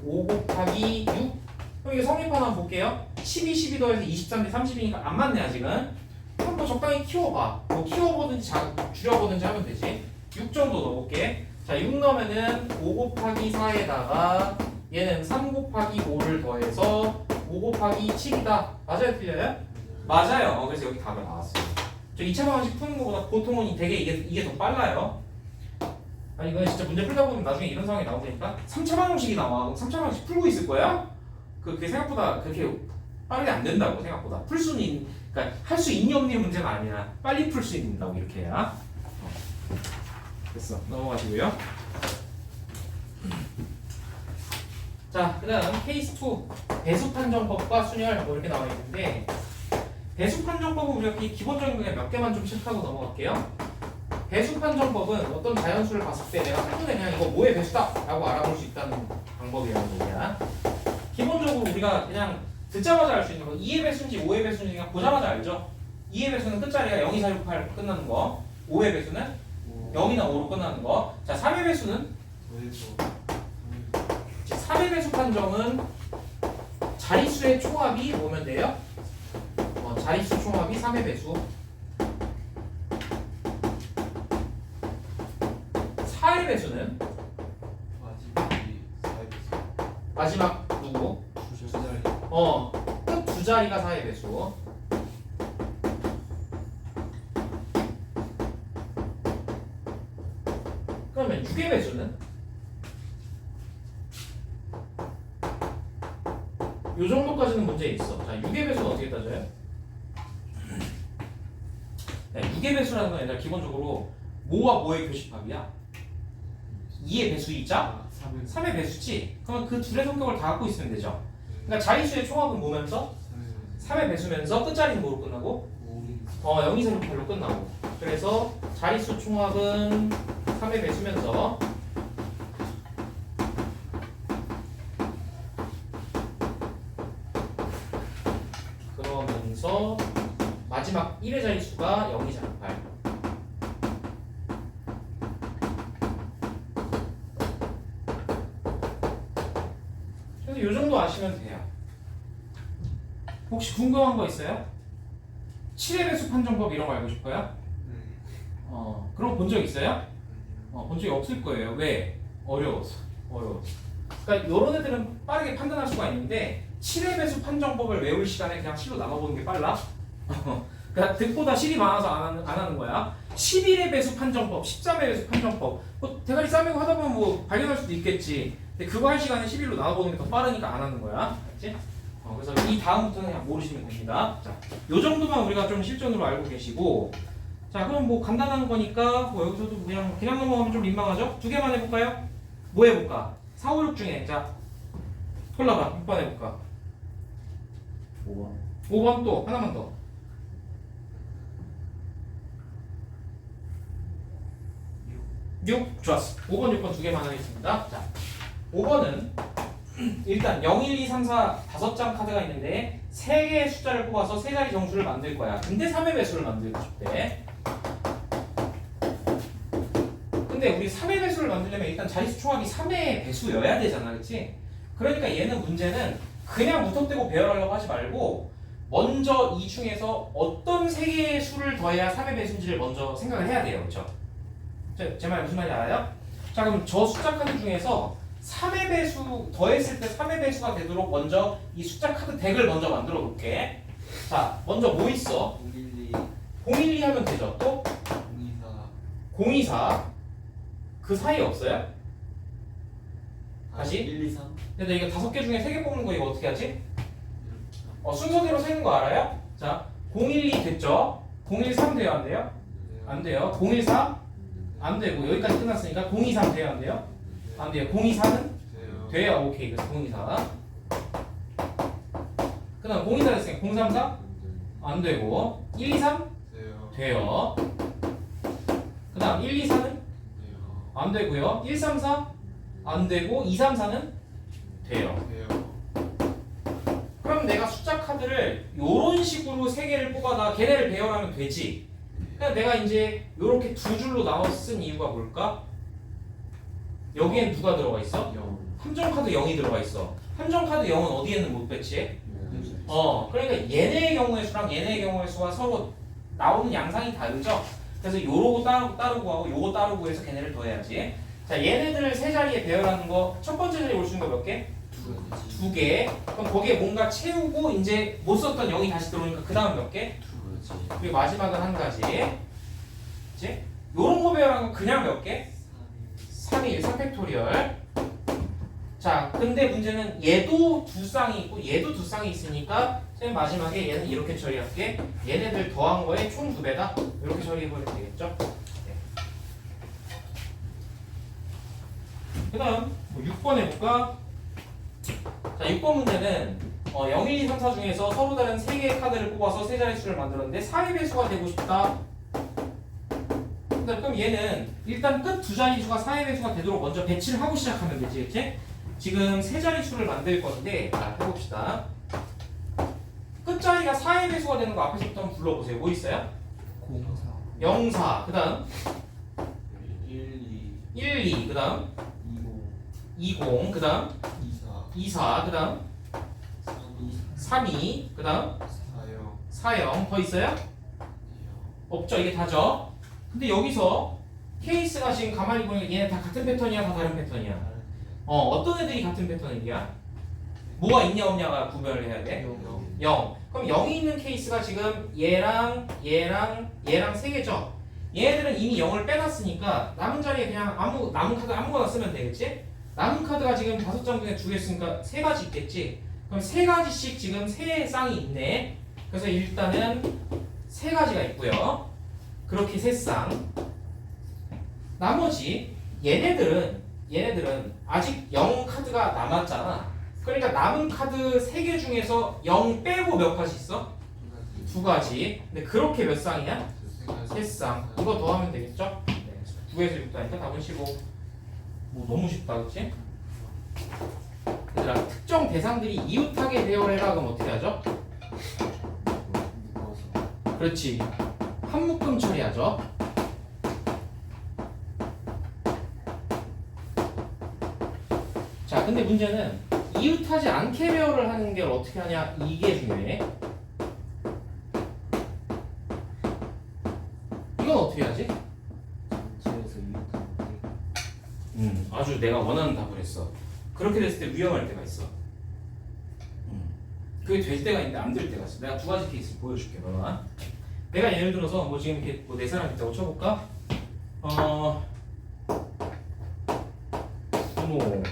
5 곱하기 6. 그럼 이게 성립 하나 볼게요. 12 더해서 23대 30이니까 안 맞네 아직은. 그럼 뭐 적당히 키워봐. 뭐 키워보든지 줄여보든지 하면 되지. 6 정도 넣어볼게. 자 6 넣으면은 5 곱하기 4에다가 얘는 3 곱하기 5를 더해서 5 곱하기 7이다. 맞아요 틀려요? 맞아요. 그래서 여기 답이 나왔어요. 저 2차 방식 푸는 것보다 보통은 되게 이게 더 빨라요. 아니 이건 진짜 문제 풀다 보면 나중에 이런 상황이 나오니까 3차 방식이 나와. 그럼 3차 방식 풀고 있을 거야? 그게 생각보다 그렇게 빠르게 안 된다고. 생각보다 풀 수는 그러니까 할 수 있니 없니 문제가 아니야. 빨리 풀 수 있는다고 이렇게 해야. 됐어. 넘어가시고요. 자 그다음 케이스 2 배수 판정법과 순열 뭐 이렇게 나와 있는데 배수 판정법은 우리가 기본적인 게 몇 개만 좀 체크하고 넘어갈게요. 배수 판정법은 어떤 자연수를 봤을 때 내가 한눈에 그냥 이거 뭐의 배수다라고 알아볼 수 있다는 방법이라는 얘기야. 기본적으로 우리가 그냥 듣자마자 알 수 있는 거 2의 배수인지 5의 배수인지 그냥 보자마자 알죠. 2의 배수는 끝자리가 0, 2, 4, 6, 8 끝나는 거. 5의 배수는 0이나 5로 끝나는 거. 자 3의 배수는 3의 배수 판정은 자릿수의 총합이 뭐면 돼요? 자릿수 총합이 3의 배수. 3의 배수는 마지막이 4의 배수. 마지막 누구? 두 자리. 끝 두 자리가 4의 배수. 그러면 6의 배수는? 요 정도까지는 문제 있어. 자, 6의 배수는 어떻게 따져요? 야, 6의 배수라는 건 얘들아 기본적으로 뭐와 뭐의 교집합이야? 2의 배수이자 3의 3의 배수지? 그러면 그 둘의 성격을 다 갖고 있으면 되죠. 그러니까 자릿수의 총합은 뭐면서? 3의 배수면서 끝자리는 뭐로 끝나고? 0, 2, 4, 6, 8로 끝나고. 그래서 자릿수 총합은 3의 배수면서 그러면서 마지막 1의 자릿수가 0, 2, 4, 6, 8. 그래서 요 정도 아시면 돼요. 혹시 궁금한 거 있어요? 7의 배수 판정법 이런 거 알고 싶어요? 그런 거 본 적 있어요? 본 적이 없을 거예요. 왜? 어려워서. 그러니까 이런 애들은 빠르게 판단할 수가 있는데 7의 배수 판정법을 외울 시간에 그냥 실로 나눠보는 게 빨라. 그러니까 득보다 실이 많아서 안 하는 거야. 11의 배수 판정법, 13의 배수 판정법. 뭐 대가리 싸매고 하다 보면 뭐 발견할 수도 있겠지. 근데 그거 할 시간에 11로 나눠보는 게 더 빠르니까 안 하는 거야. 알지? 그래서 이 다음부터는 그냥 모르시면 됩니다. 자, 요 정도만 우리가 좀 실전으로 알고 계시고, 자, 그럼 뭐 간단한 거니까 뭐 여기서도 그냥 넘어가면 좀 민망하죠? 두 개만 해볼까요? 뭐 해볼까? 4, 5, 6 중에 자, 골라봐. 6번 해볼까? 5번. 5번 또 하나만 더. 6 좋았어. 5번, 6번 두 개만 하겠습니다. 자, 5번은 일단 0, 1, 2, 3, 4 5장 카드가 있는데 3개의 숫자를 뽑아서 세 자리 정수를 만들 거야. 근데 3의 배수를 만들고 싶대. 근데 우리 3의 배수를 만들려면 일단 자릿수 총합이 3의 배수여야 되잖아. 그치? 그러니까 얘는 문제는 그냥 무턱대고 배열하려고 하지 말고 먼저 이 중에서 어떤 세 개의 수를 더해야 3의 배수인지를 먼저 생각을 해야 돼요. 그쵸? 제 말 무슨 말인지 알아요? 자, 그럼 저 숫자 카드 중에서 3의 배수 더했을 때 3의 배수가 되도록 먼저 이 숫자 카드 덱을 먼저 만들어 놓을게. 자, 먼저 뭐 있어? 012, 012 하면 되죠. 또 024. 024 그 사이에 없어요? 다시? 1, 2, 3. 근데 이거 5개 중에 3개 뽑는 거 이거 어떻게 하지? 순서대로 세는 거 알아요? 자, 012 됐죠? 013 돼요, 안 돼요? 안 돼요. 014 안 되고 여기까지 끝났으니까 023 돼요, 안 돼요? 안 돼요. 024는 돼요. 오케이. 그래서 024. 그다음 024 됐으니까 034 안 되고 123 돼요. 그다음 124는 안 되고요. 134 안 되고 234는 돼요. 그럼 내가 숫자 카드를 이런 식으로 3개를 뽑아다 걔네를 배열하면 되지. 그냥 내가 이제 이렇게 두 줄로 나눠 쓴 이유가 뭘까? 여기엔 누가 들어가 있어? 함정 카드 0이 들어가 있어. 함정 카드 0은 어디에는 못 배치해? 그러니까 얘네의 경우의 수랑 얘네의 경우의 수가 서로 나오는 양상이 다르죠? 그래서 요러고 따르고 하고 요거 따르고 해서 걔네를 더해야지. 자, 얘네들을 세 자리에 배열하는 거 첫 번째 자리에 올 수 있는 거 몇 개? 2개. 그럼 거기에 뭔가 채우고 이제 못 썼던 0이 다시 들어오니까 그 다음 몇 개? 그리고 마지막은 한 가지. 그치? 요런 거 배열하는 거 그냥 몇 개? 3일 3팩토리얼. 자, 근데 문제는 얘도 두 쌍이 있고 얘도 두 쌍이 있으니까 맨 마지막에 얘는 이렇게 처리할게. 얘네들 더한 거에 총 2배다. 이렇게 처리해버리면 되겠죠? 네. 그 다음 뭐 6번 해볼까? 자, 6번 문제는 0, 1, 2, 3, 4 중에서 서로 다른 3개의 카드를 뽑아서 세 자릿수를 만들었는데 4의 배수가 되고 싶다. 그럼 얘는 일단 끝 두 자릿수가 4의 배수가 되도록 먼저 배치를 하고 시작하면 되지, 그치? 지금 세 자릿수를 만들 건데, 자, 해봅시다. 끝자리가 4의 배수가 되는 거 앞에서부터 한번 불러보세요. 뭐 있어요? 0, 4. 그 다음 1, 1, 2. 그 다음 20, 20. 그 다음 24, 2, 4. 그 다음 3, 3, 2. 그 다음 4, 0, 4, 0. 더 있어요? 없죠. 이게 다죠. 근데 여기서 케이스가 지금 가만히 보니까 얘네 다 같은 패턴이야, 다 다른 패턴이야? 어떤 애들이 같은 패턴이야? 뭐가 있냐 없냐가 구별을 해야 돼? 0. 그럼 0이 있는 케이스가 지금 얘랑 세 개죠? 얘네들은 이미 0을 빼놨으니까 남은 자리에 그냥 남은 카드 아무거나 쓰면 되겠지? 남은 카드가 지금 5장 중에 2개 있으니까 3가지 있겠지? 그럼 3가지씩 지금 3쌍이 있네. 그래서 일단은 3가지가 있고요. 그렇게 3쌍. 나머지 얘네들은 아직 0 카드가 남았잖아. 그러니까 남은 카드 3개 중에서 0 빼고 몇 가지 있어? 2가지. 근데 그렇게 몇 쌍이야? 3쌍. 이거 더하면 되겠죠? 네. 9에서 6도 하니까 답은 15. 뭐 너무 쉽다, 그치? 얘들아, 특정 대상들이 이웃하게 배열해라 그럼 어떻게 하죠? 그렇지. 한 묶음 처리하죠. 자, 근데 문제는 이웃하지 않게 배열을 하는 게 어떻게 하냐, 이게 중요해. 이건 어떻게 하지? 전체에서 이웃하는 아주 내가 원하는 답을 했어. 그렇게 됐을 때 위험할 때가 있어. 그게 될 때가 있는데 안 될 때가 있어. 내가 2가지 케이스 보여줄게. 너가. 내가 예를 들어서 뭐 지금 이렇게 뭐 4사람 있다고 쳐볼까? 준호,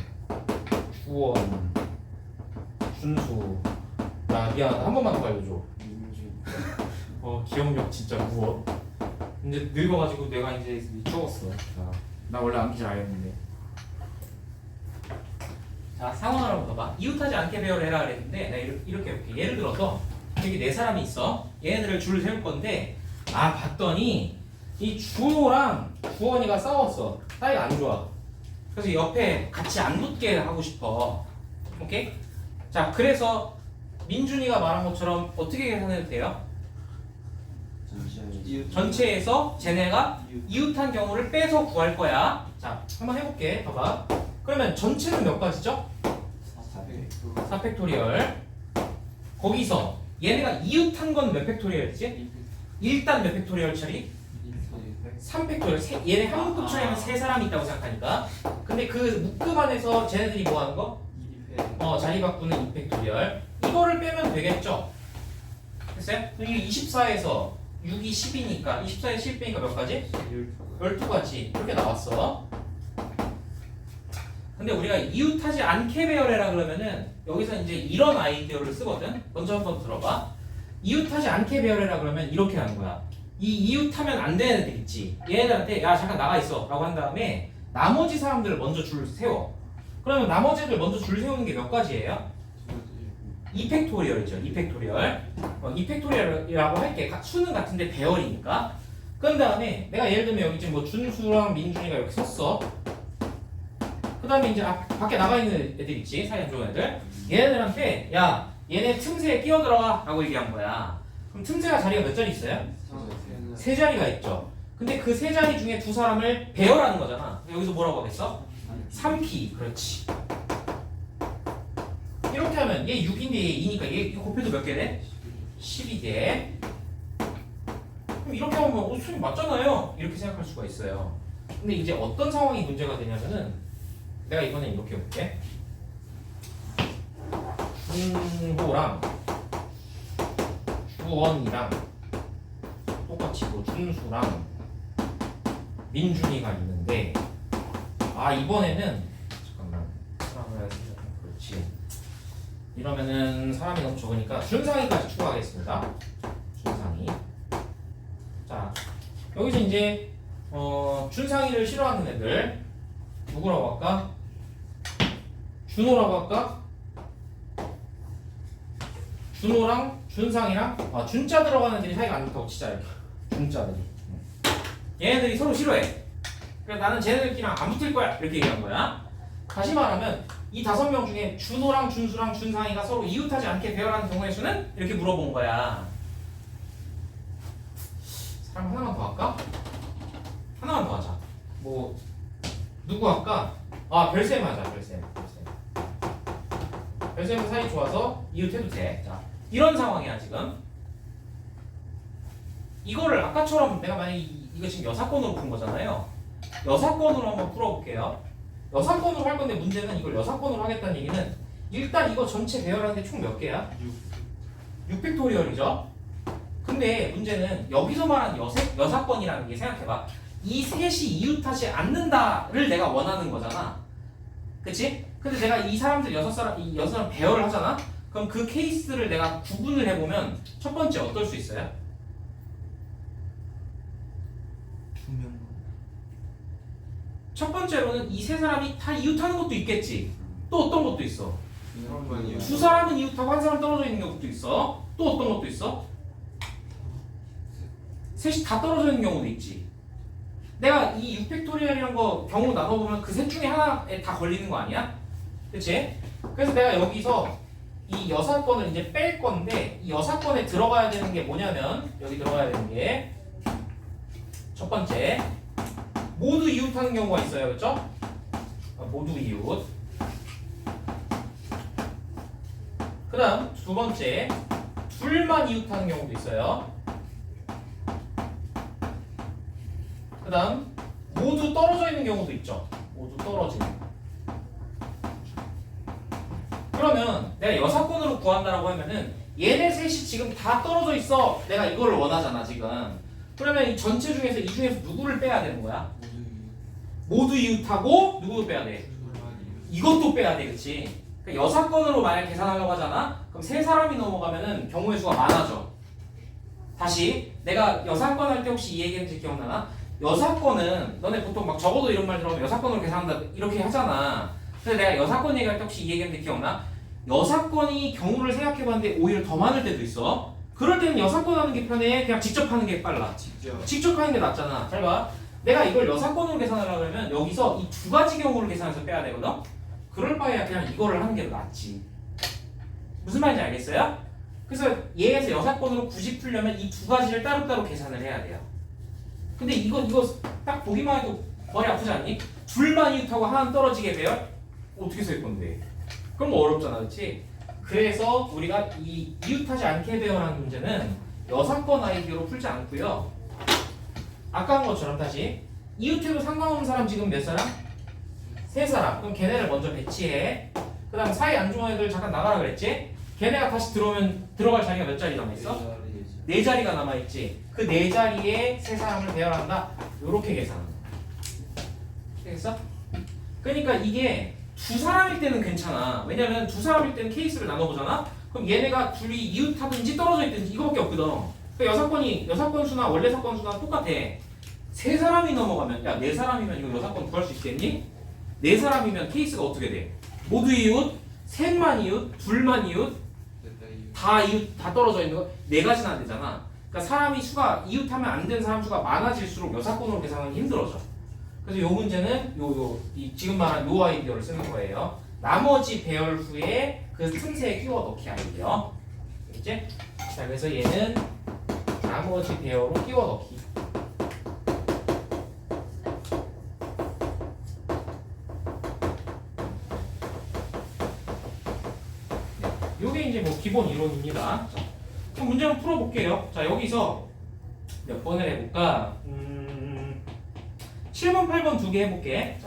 주원, 준수. 야, 미안하다. 한 번만 더 알려줘. 기억력 진짜 무어. 이제 늙어가지고 내가 이제 미쳐버렸어. 나 원래 암기 잘 알겠는데. 자, 상황을 한번 봐봐. 이웃하지 않게 배열해라 그랬는데 내가 이렇게 해볼게. 예를 들어서 여기 4사람이 있어. 얘네들을 줄 세울 건데 봤더니 이 준호랑 주원이가 싸웠어. 사이가 안 좋아. 그래서 옆에 같이 안 붙게 하고 싶어. 오케이? 자, 그래서 민준이가 말한 것처럼 어떻게 계산해도 돼요? 전체에서 쟤네가 이웃한 경우를 빼서 구할 거야. 자, 한번 해볼게. 봐봐. 그러면 전체는 몇 가지죠? 4팩토리얼. 거기서 얘네가 이웃한 건 몇 팩토리얼이지? 일단 몇 팩토리얼 처리? 3팩토리얼. 얘네 한 묶음 처리하면 3사람이 있다고 생각하니까. 근데 그 묶음 안에서 쟤네들이 뭐 하는 거? 자리 바꾸는 2팩토리얼. 이거를 빼면 되겠죠? 됐어요? 이게 24에서 6이 10이니까 24에서 10 빼니까 몇 가지? 12가지. 이렇게 나왔어. 근데 우리가 이웃하지 않게 배열해라 그러면은 여기서 이제 이런 아이디어를 쓰거든. 먼저 한번 들어봐. 이웃하지 않게 배열해라 그러면 이렇게 하는 거야. 이 이웃하면 안 되는 애들 있지. 얘네들한테 야 잠깐 나가 있어 라고 한 다음에 나머지 사람들을 먼저 줄 세워. 그러면 나머지 애들 먼저 줄 세우는 게 몇 가지예요? 2팩토리얼이죠. 2팩토리얼. 2팩토리얼이라고 할게. 수는 같은데 배열이니까. 그런 다음에 내가 예를 들면 여기 지금 뭐 준수랑 민준이가 이렇게 섰어. 그 다음에 이제 밖에 나가 있는 애들 있지. 사이 안 좋은 애들. 얘네들한테 야 얘네 틈새에 끼어들어와 라고 얘기한 거야. 그럼 틈새가 자리가 몇 자리 있어요? 3자리가 있죠. 근데 그 3자리 중에 2사람을 배열하는 거잖아. 여기서 뭐라고 하겠어? 3P. 그렇지. 이렇게 하면 얘 6인데 얘 2니까 얘 곱해도 몇 개 돼? 12개. 그럼 이렇게 하면 수준이 맞잖아요. 이렇게 생각할 수가 있어요. 근데 이제 어떤 상황이 문제가 되냐면은 내가 이번엔 이렇게 해볼게. 준호랑 주원이랑 똑같이 뭐 준수랑 민준이가 있는데 이번에는 잠깐만 사람을 그렇지. 이러면은 사람이 너무 적으니까 준상이까지 추가하겠습니다. 준상이. 자, 여기서 이제 준상이를 싫어하는 애들 누구라고 할까? 준호라고 할까? 준호랑 준상이랑 준자 들어가는 애들이 사이가 안 좋다고 치자. 이렇게 준자들이. 얘네들이 서로 싫어해. 그래서 나는 쟤네들끼리랑 안 붙을 거야 이렇게 얘기한 거야. 다시 말하면 이 5명 중에 준호랑 준수랑 준상이가 서로 이웃하지 않게 배열하는 경우의 수는? 이렇게 물어본 거야. 사람 하나만 더 할까? 하나만 더 하자. 뭐 누구 할까? 별쌤 하자. 별쌤은 사이 좋아서 이웃해도 돼. 자, 이런 상황이야 지금. 이거를 아까처럼 내가 만약에 이거 지금 여사건으로 푼 거잖아요. 여사건으로 한번 풀어볼게요. 여사건으로 할 건데 문제는 이걸 여사건으로 하겠다는 얘기는 일단 이거 전체 배열하는데 총 몇 개야? 6팩토리얼이죠. 근데 문제는 여기서 말하는 여사건이라는 게 생각해봐. 이 셋이 이웃하지 않는다를 내가 원하는 거잖아. 그치? 근데 내가 이 사람들 이 여섯 사람 배열을 하잖아? 그럼 그 케이스를 내가 구분을 해보면 첫 번째 어떨 수 있어요? 2명. 첫 번째로는 이 세 사람이 다 이웃하는 것도 있겠지. 또 어떤 것도 있어? 두 사람은 이웃하고 한 사람 떨어져 있는 것도 있어. 또 어떤 것도 있어? 셋이 다 떨어져 있는 경우도 있지. 내가 이 6팩토리얼이라는 거 경우 나눠보면 그 셋 중에 하나에 다 걸리는 거 아니야? 그치? 그래서 내가 여기서 이 여사건을 이제 뺄 건데 이 여사건에 들어가야 되는 게 뭐냐면 여기 들어가야 되는 게 첫 번째 모두 이웃하는 경우가 있어요. 그렇죠? 모두 이웃. 그 다음 두 번째 둘만 이웃하는 경우도 있어요. 그 다음 모두 떨어져 있는 경우도 있죠. 모두 떨어지는. 그러면 내가 여사건으로 구한다라고 하면은 얘네 셋이 지금 다 떨어져 있어. 내가 이걸 원하잖아 지금. 그러면 이 전체 중에서 이 중에서 누구를 빼야 되는 거야? 모두 이웃하고 누구 빼야 돼? 이것도 빼야 돼. 그치? 그러니까 여사건으로 만약 계산하려고 하잖아? 그럼 세 사람이 넘어가면은 경우의 수가 많아져. 다시 내가 여사건 할 때 혹시 이 얘기했는지 기억나나? 여사건은 너네 보통 막 적어도 이런 말 들어보면 여사건으로 계산한다 이렇게 하잖아. 근데 내가 여사건 얘기할 때 혹시 이 얘기했는지 기억나? 여사건이 경우를 생각해봤는데 오히려 더 많을 때도 있어. 그럴 때는 여사건 하는 게 편해. 그냥 직접 하는 게 빨라. 직접 하는 게 낫잖아. 잘 봐. 내가 이걸 여사건으로 계산하려고 그러면 여기서 이 두 가지 경우를 계산해서 빼야 되거든? 그럴 바에야 그냥 이거를 하는 게 낫지. 무슨 말인지 알겠어요? 그래서 얘에서 여사건으로 굳이 풀려면 이 두 가지를 따로따로 계산을 해야 돼요. 근데 이거 딱 보기만 해도 머리 아프지 않니? 둘만 이웃하고 하나는 떨어지게 배열? 어떻게 쓸 건데? 그럼 뭐 어렵잖아, 그렇지? 그래서 우리가 이 이웃하지 않게 배열하는 문제는 여사건 아이디어로 풀지 않고요. 아까 한 것처럼 다시 이웃해도 상관없는 사람 지금 몇 사람? 세 사람. 그럼 걔네를 먼저 배치해. 그 다음 사이 안 좋은 애들 잠깐 나가라 그랬지? 걔네가 다시 들어오면 들어갈 자리가 몇 자리 남아있어? 네 자리가 남아있지. 그 네 자리에 세 사람을 배열한다. 요렇게 계산하는 거야. 알겠어? 그러니까 이게 두 사람일 때는 괜찮아. 왜냐면 두 사람일 때는 케이스를 나눠보잖아? 그럼 얘네가 둘이 이웃하든지 떨어져 있든지 이거밖에 없거든. 그러니까 여사건 수나 원래 사건 수나 똑같아. 세 사람이 넘어가면, 야, 네 사람이면 이거 여사건 구할 수 있겠니? 네 사람이면 케이스가 어떻게 돼? 모두 이웃, 셋만 이웃, 둘만 이웃, 다 이웃, 다 떨어져 있는 거 네 가지는 안 되잖아. 그러니까 사람이 수가 이웃하면 안 되는 사람 수가 많아질수록 여사건으로 계산하기 힘들어져. 그래서 요 문제는 지금 말한 요 아이디어를 쓰는 거예요. 나머지 배열 후에 그 틈새에 끼워 넣기 아이디어. 알겠지? 자, 그래서 얘는 나머지 배열로 끼워 넣기. 요게 이제 뭐 기본 이론입니다. 자, 그럼 문제 한번 풀어볼게요. 자, 여기서 몇 번을 해볼까? 7번, 8번 두 개 해볼게.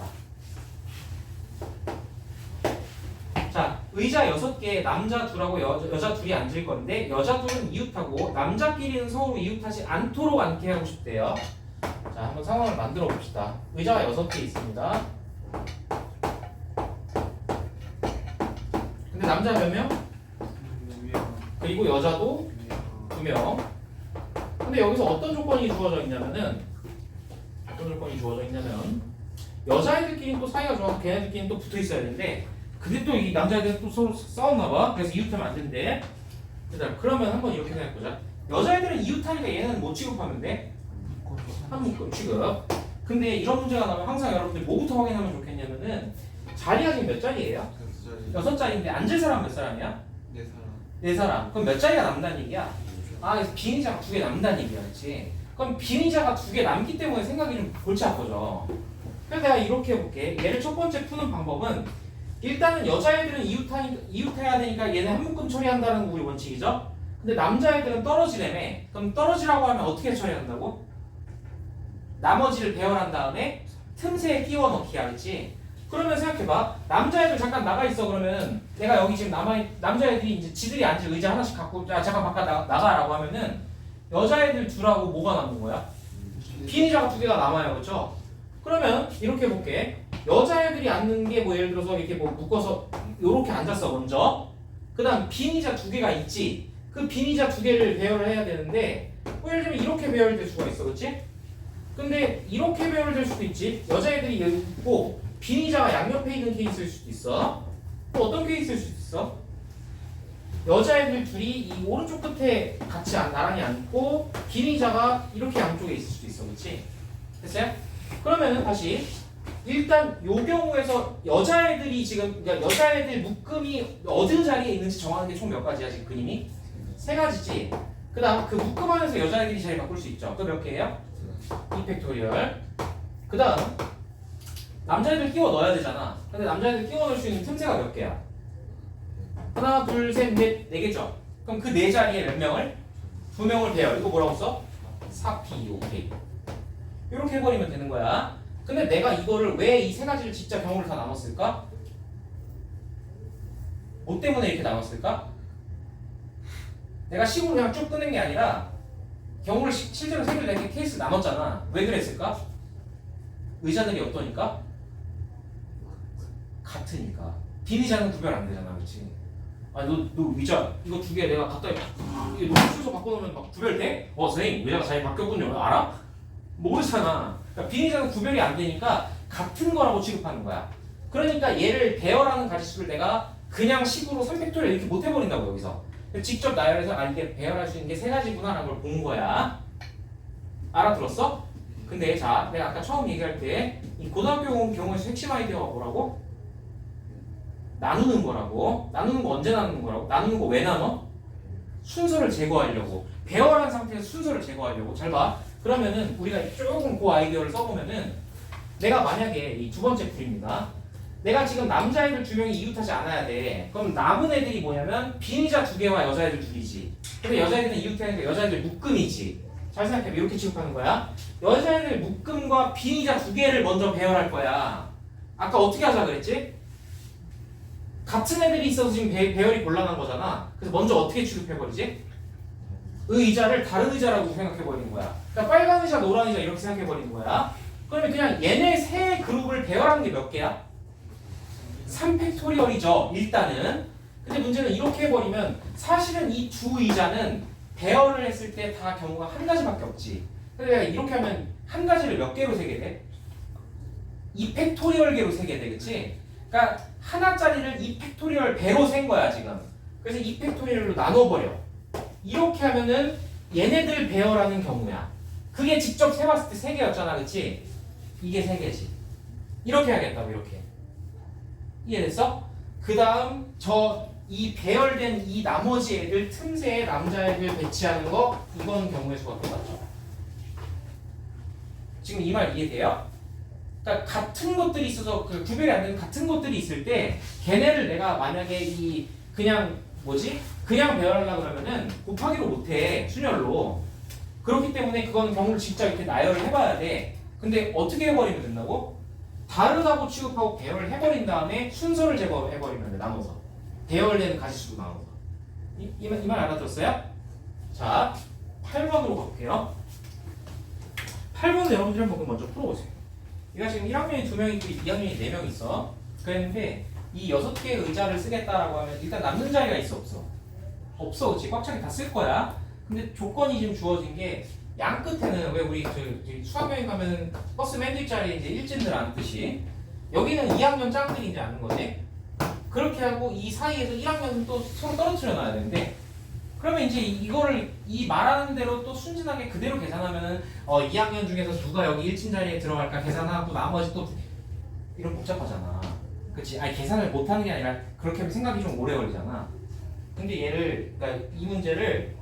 자, 의자 6개, 남자 둘하고 여자 둘이 앉을 건데 여자 둘은 이웃하고 남자끼리는 서로 이웃하지 않도록 앉게 하고 싶대요. 자, 한번 상황을 만들어 봅시다. 의자가 6개 있습니다. 근데 남자 몇 명? 그리고 여자도 2명. 근데 여기서 어떤 조건이 주어져 있냐면은 여자애들끼리는 또 사이가 좋아서 걔네들끼리는 또 붙어 있어야 되는데 근데 또 이 남자애들은 또 서로 싸웠나 봐. 그래서 이웃하면 안 된대. 그러면 한번 이렇게 생각해보자. 여자애들은 이웃하니까 얘는 못 취급하면 돼? 한 묶음 취급. 근데 이런 문제가 나면 항상 여러분들 뭐부터 확인하면 좋겠냐면은 자리가 지금 몇 자리예요? 6자리인데 앉을 사람 몇 사람이야? 4사람. 그럼 몇 자리가 남다는 얘기야? 아, 그래서 빈의자가 2개 남다는 얘기야, 그렇지? 그럼 빈의자가 2개 남기 때문에 생각이 좀 골치 아파져. 그래서 내가 이렇게 해볼게. 얘를 첫 번째 푸는 방법은 일단은 여자애들은 이웃해야 되니까 얘네 한 묶음 처리한다는 거 우리 원칙이죠? 근데 남자애들은 떨어지래매. 그럼 떨어지라고 하면 어떻게 처리한다고? 나머지를 배열한 다음에 틈새에 끼워 넣기야, 그렇지? 그러면 생각해봐. 남자애들 잠깐 나가 있어. 그러면 내가 여기 지금 남자애들이 이제 지들이 앉을 의자 하나씩 갖고 잠깐 바깥 나가라고 하면은 여자애들 둘하고 뭐가 남는 거야? 빈 의자가 두 개가 남아요, 그렇죠? 그러면 이렇게 해볼게. 여자애들이 앉는 게 뭐 예를 들어서 이렇게 뭐 묶어서 이렇게 앉았어 먼저. 그다음 빈 의자 두 개가 있지. 그 빈 의자 두 개를 배열을 해야 되는데 뭐 예를 들면 이렇게 배열될 수가 있어, 그렇지? 근데 이렇게 배열될 수도 있지. 여자애들이 여기 있고 빈 의자가 양옆에 있는 케이스일 수도 있어. 또 어떤 케이스일 수도 있어? 여자애들 둘이 이 오른쪽 끝에 같이 나란히 앉고 빈 의자가 이렇게 양쪽에 있을 수도 있어, 그렇지? 됐어요? 그러면은 다시 일단 요 경우에서 여자애들이 지금 그러니까 여자애들 묶음이 어느 자리에 있는지 정하는 게 총 몇 가지야 지금 그림이? 세 가지지. 그다음 그 묶음 안에서 여자애들이 자리 바꿀 수 있죠. 그 몇 개예요? 2팩토리얼. 그다음 남자애들 끼워 넣어야 되잖아. 근데 남자애들 끼워 넣을 수 있는 틈새가 몇 개야? 하나, 둘, 셋, 넷, 네 개죠. 그럼 그 네 자리에 몇 명을? 두 명을 배열. 이거 뭐라고 써? 4P, 오케이. 이렇게 해버리면 되는 거야. 근데 내가 이거를 왜 이 세 가지를 진짜 경우를 다 나눴을까? 뭐 때문에 이렇게 나눴을까? 내가 식으로 그냥 쭉 끄는 게 아니라 경우를 실제로 세 개를 이렇게 케이스 나눴잖아. 왜 그랬을까? 의자들이 어떠니까? 같으니까. 빈 의자는 구별 안 되잖아, 그렇지? 아니 너 의자 이거 두 개 내가 갖다 이게 너무 순서 바꿔놓으면 막 구별돼? 선생님 의자가 잘 바뀌었군요. 알아? 모르잖아. 그러니까 빈 의자는 구별이 안 되니까 같은 거라고 취급하는 거야. 그러니까 얘를 배열하는 가지수를 내가 그냥 식으로 3팩토리얼 이렇게 못 해버린다고 여기서. 직접 나열해서 이게 배열할 수 있는 게 세 가지구나라는 걸 본 거야. 알아들었어? 근데 자 내가 아까 처음 얘기할 때 이 고등학교 경우에서 핵심 아이디어가 뭐라고? 나누는 거라고. 나누는 거 언제 나누는 거라고? 나누는 거 왜 나눠? 순서를 제거하려고. 배열한 상태에서 순서를 제거하려고. 잘 봐. 그러면은 우리가 조금 그 아이디어를 써보면은 내가 만약에 이 두 번째 풀입니다. 내가 지금 남자애들 두 명이 이웃하지 않아야 돼. 그럼 남은 애들이 뭐냐면 빈 의자 두 개와 여자애들 둘이지. 근데 여자애들은 이웃하니까 여자애들 묶음이지. 잘 생각해. 이렇게 취급하는 거야. 여자애들 묶음과 빈 의자 두 개를 먼저 배열할 거야. 아까 어떻게 하자 그랬지? 같은 애들이 있어서 지금 배열이 곤란한 거잖아. 그래서 먼저 어떻게 취급해버리지? 의자를 다른 의자라고 생각해버리는 거야. 그러니까 빨간 의자, 노란 의자 이렇게 생각해버리는 거야. 그러면 그냥 얘네 세 그룹을 배열하는 게 몇 개야? 3팩토리얼이죠. 일단은. 근데 문제는 이렇게 해버리면 사실은 이 두 의자는 배열을 했을 때 다 경우가 한 가지밖에 없지. 근데 내가 이렇게 하면 한 가지를 몇 개로 세게 돼? 2팩토리얼 개로 세게 돼. 그치? 그러니까 하나짜리를 2팩토리얼 배로 센 거야 지금. 그래서 2팩토리얼로 나눠버려. 이렇게 하면은 얘네들 배열하는 경우야. 그게 직접 세봤을 때 3개였잖아, 그치? 이게 3개지. 이렇게 해야겠다고, 이렇게. 이해됐어? 그 다음 이 배열된 이 나머지 애들 틈새에 남자애들 배치하는 거 이건 경우의 수가 똑같죠. 지금 이 말 이해돼요? 그러니까 같은 것들이 있어서 그 구별이 안 되는 같은 것들이 있을 때 걔네를 내가 만약에 이 그냥 그냥 배열하려고 그러면은 곱하기로 못해 순열로. 그렇기 때문에 그건 경우를 진짜 이렇게 나열을 해봐야 돼. 근데 어떻게 해버리면 된다고? 다르다고 취급하고 배열을 해버린 다음에 순서를 제거해버리면 돼. 나눠서 배열되는 가지수로 나눠서. 이 말 알아들었어요? 자 8번으로 가볼게요. 8번은 여러분들이 한번 먼저 풀어보세요. 얘가 지금 1학년이 2명 있고 2학년이 4명 있어. 그랬는데 이 6개의 의자를 쓰겠다라고 하면 일단 남는 자리가 있어 없어? 없어. 그치? 꽉 차게 다 쓸 거야. 근데 조건이 지금 주어진 게 양 끝에는 왜 우리 수학여행 가면은 버스 맨 뒷자리에 이제 일진들 앉듯이 여기는 2학년 짱들이 이제 앉는 거지. 그렇게 하고 이 사이에서 1학년은 또 서로 떨어뜨려 놔야 되는데 그러면 이제 이거를 이 말하는 대로 또 순진하게 그대로 계산하면은 2학년 중에서 누가 여기 일진 자리에 들어갈까 계산하고 나머지 또 이런 복잡하잖아. 그치? 아니 계산을 못하는 게 아니라 그렇게 하면 생각이 좀 오래 걸리잖아. 근데 그러니까 이 문제를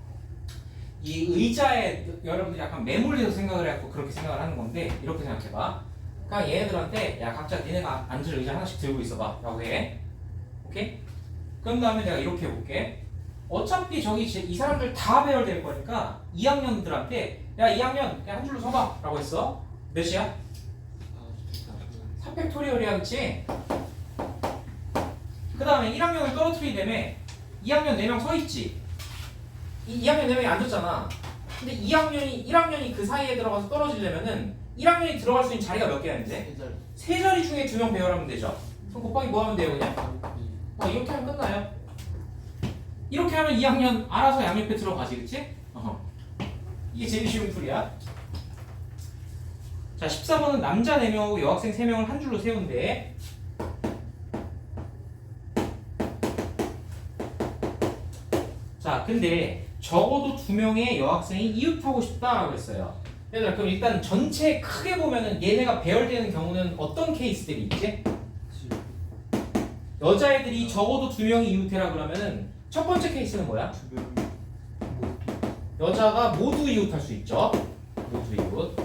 이 의자에 여러분들이 약간 매몰돼서 생각을 해갖고 그렇게 생각을 하는 건데 이렇게 생각해봐. 그러니까 얘네들한테 야 각자 니네가 앉을 의자 하나씩 들고 있어봐 라고 해. 오케이? 그런 다음에 내가 이렇게 해볼게. 어차피 저기 이 사람들 다 배열될 거니까 2학년들한테 야 2학년 한 줄로 서봐 라고 했어. 몇 시야? 팩토리얼이야, 그치? 그 다음에 1학년을 떨어뜨리려면 2학년 4명 서 있지. 2학년 4명이 앉았잖아. 근데 1학년이 그 사이에 들어가서 떨어지려면은 1학년이 들어갈 수 있는 자리가 몇 개야 있는데? 세 자리 중에 2명 배열하면 되죠. 그럼 곱하기 뭐 하면 돼요, 그냥? 이렇게 하면 끝나요. 이렇게 하면 2학년 알아서 양옆에 들어가지, 그치? 이게 제일 쉬운 풀이야. 자, 14번은 남자 4명하고 여학생 3명을 한 줄로 세운대. 자, 근데 적어도 2명의 여학생이 이웃하고 싶다라고 했어요. 얘들아, 그럼 일단 전체 크게 보면은 얘네가 배열되는 경우는 어떤 케이스들이 있지? 여자애들이 적어도 2명이 이웃해라 그러면은 첫 번째 케이스는 뭐야? 여자가 모두 이웃할 수 있죠. 모두 이웃.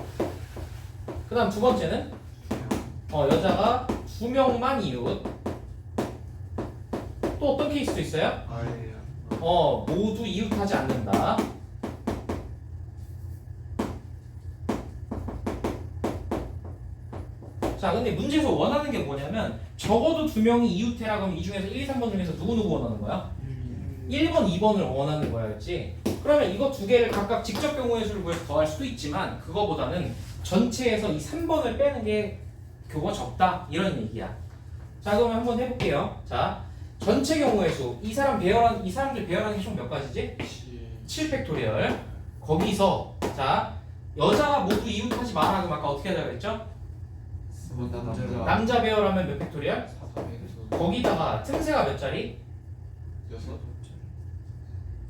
그 다음 두 번째는 여자가 2명만 이웃. 또 어떤 케이스도 있어요? 모두 이웃하지 않는다. 자, 근데 문제에서 원하는 게 뭐냐면 적어도 2명이 이웃해라 그러면 이 중에서 1, 2, 3번 중에서 누구 원하는 거야? 1번, 2번을 원하는 거야였지. 그러면 이거 두 개를 각각 직접 경우의 수를 구해서 더할 수도 있지만 그거보다는 전체에서 이 3번을 빼는 게 교가 적다 이런 얘기야. 자, 그러면 한번 해볼게요. 자, 전체 경우의 수. 이 사람들 배열하는 게 총 몇 가지지? 7팩토리얼. 거기서 자, 여자가 모두 이웃하지 마라 그럼 아까 어떻게 하자고 했죠? 남자 배열하면 몇 팩토리얼? 거기다가 틈새가 몇 자리?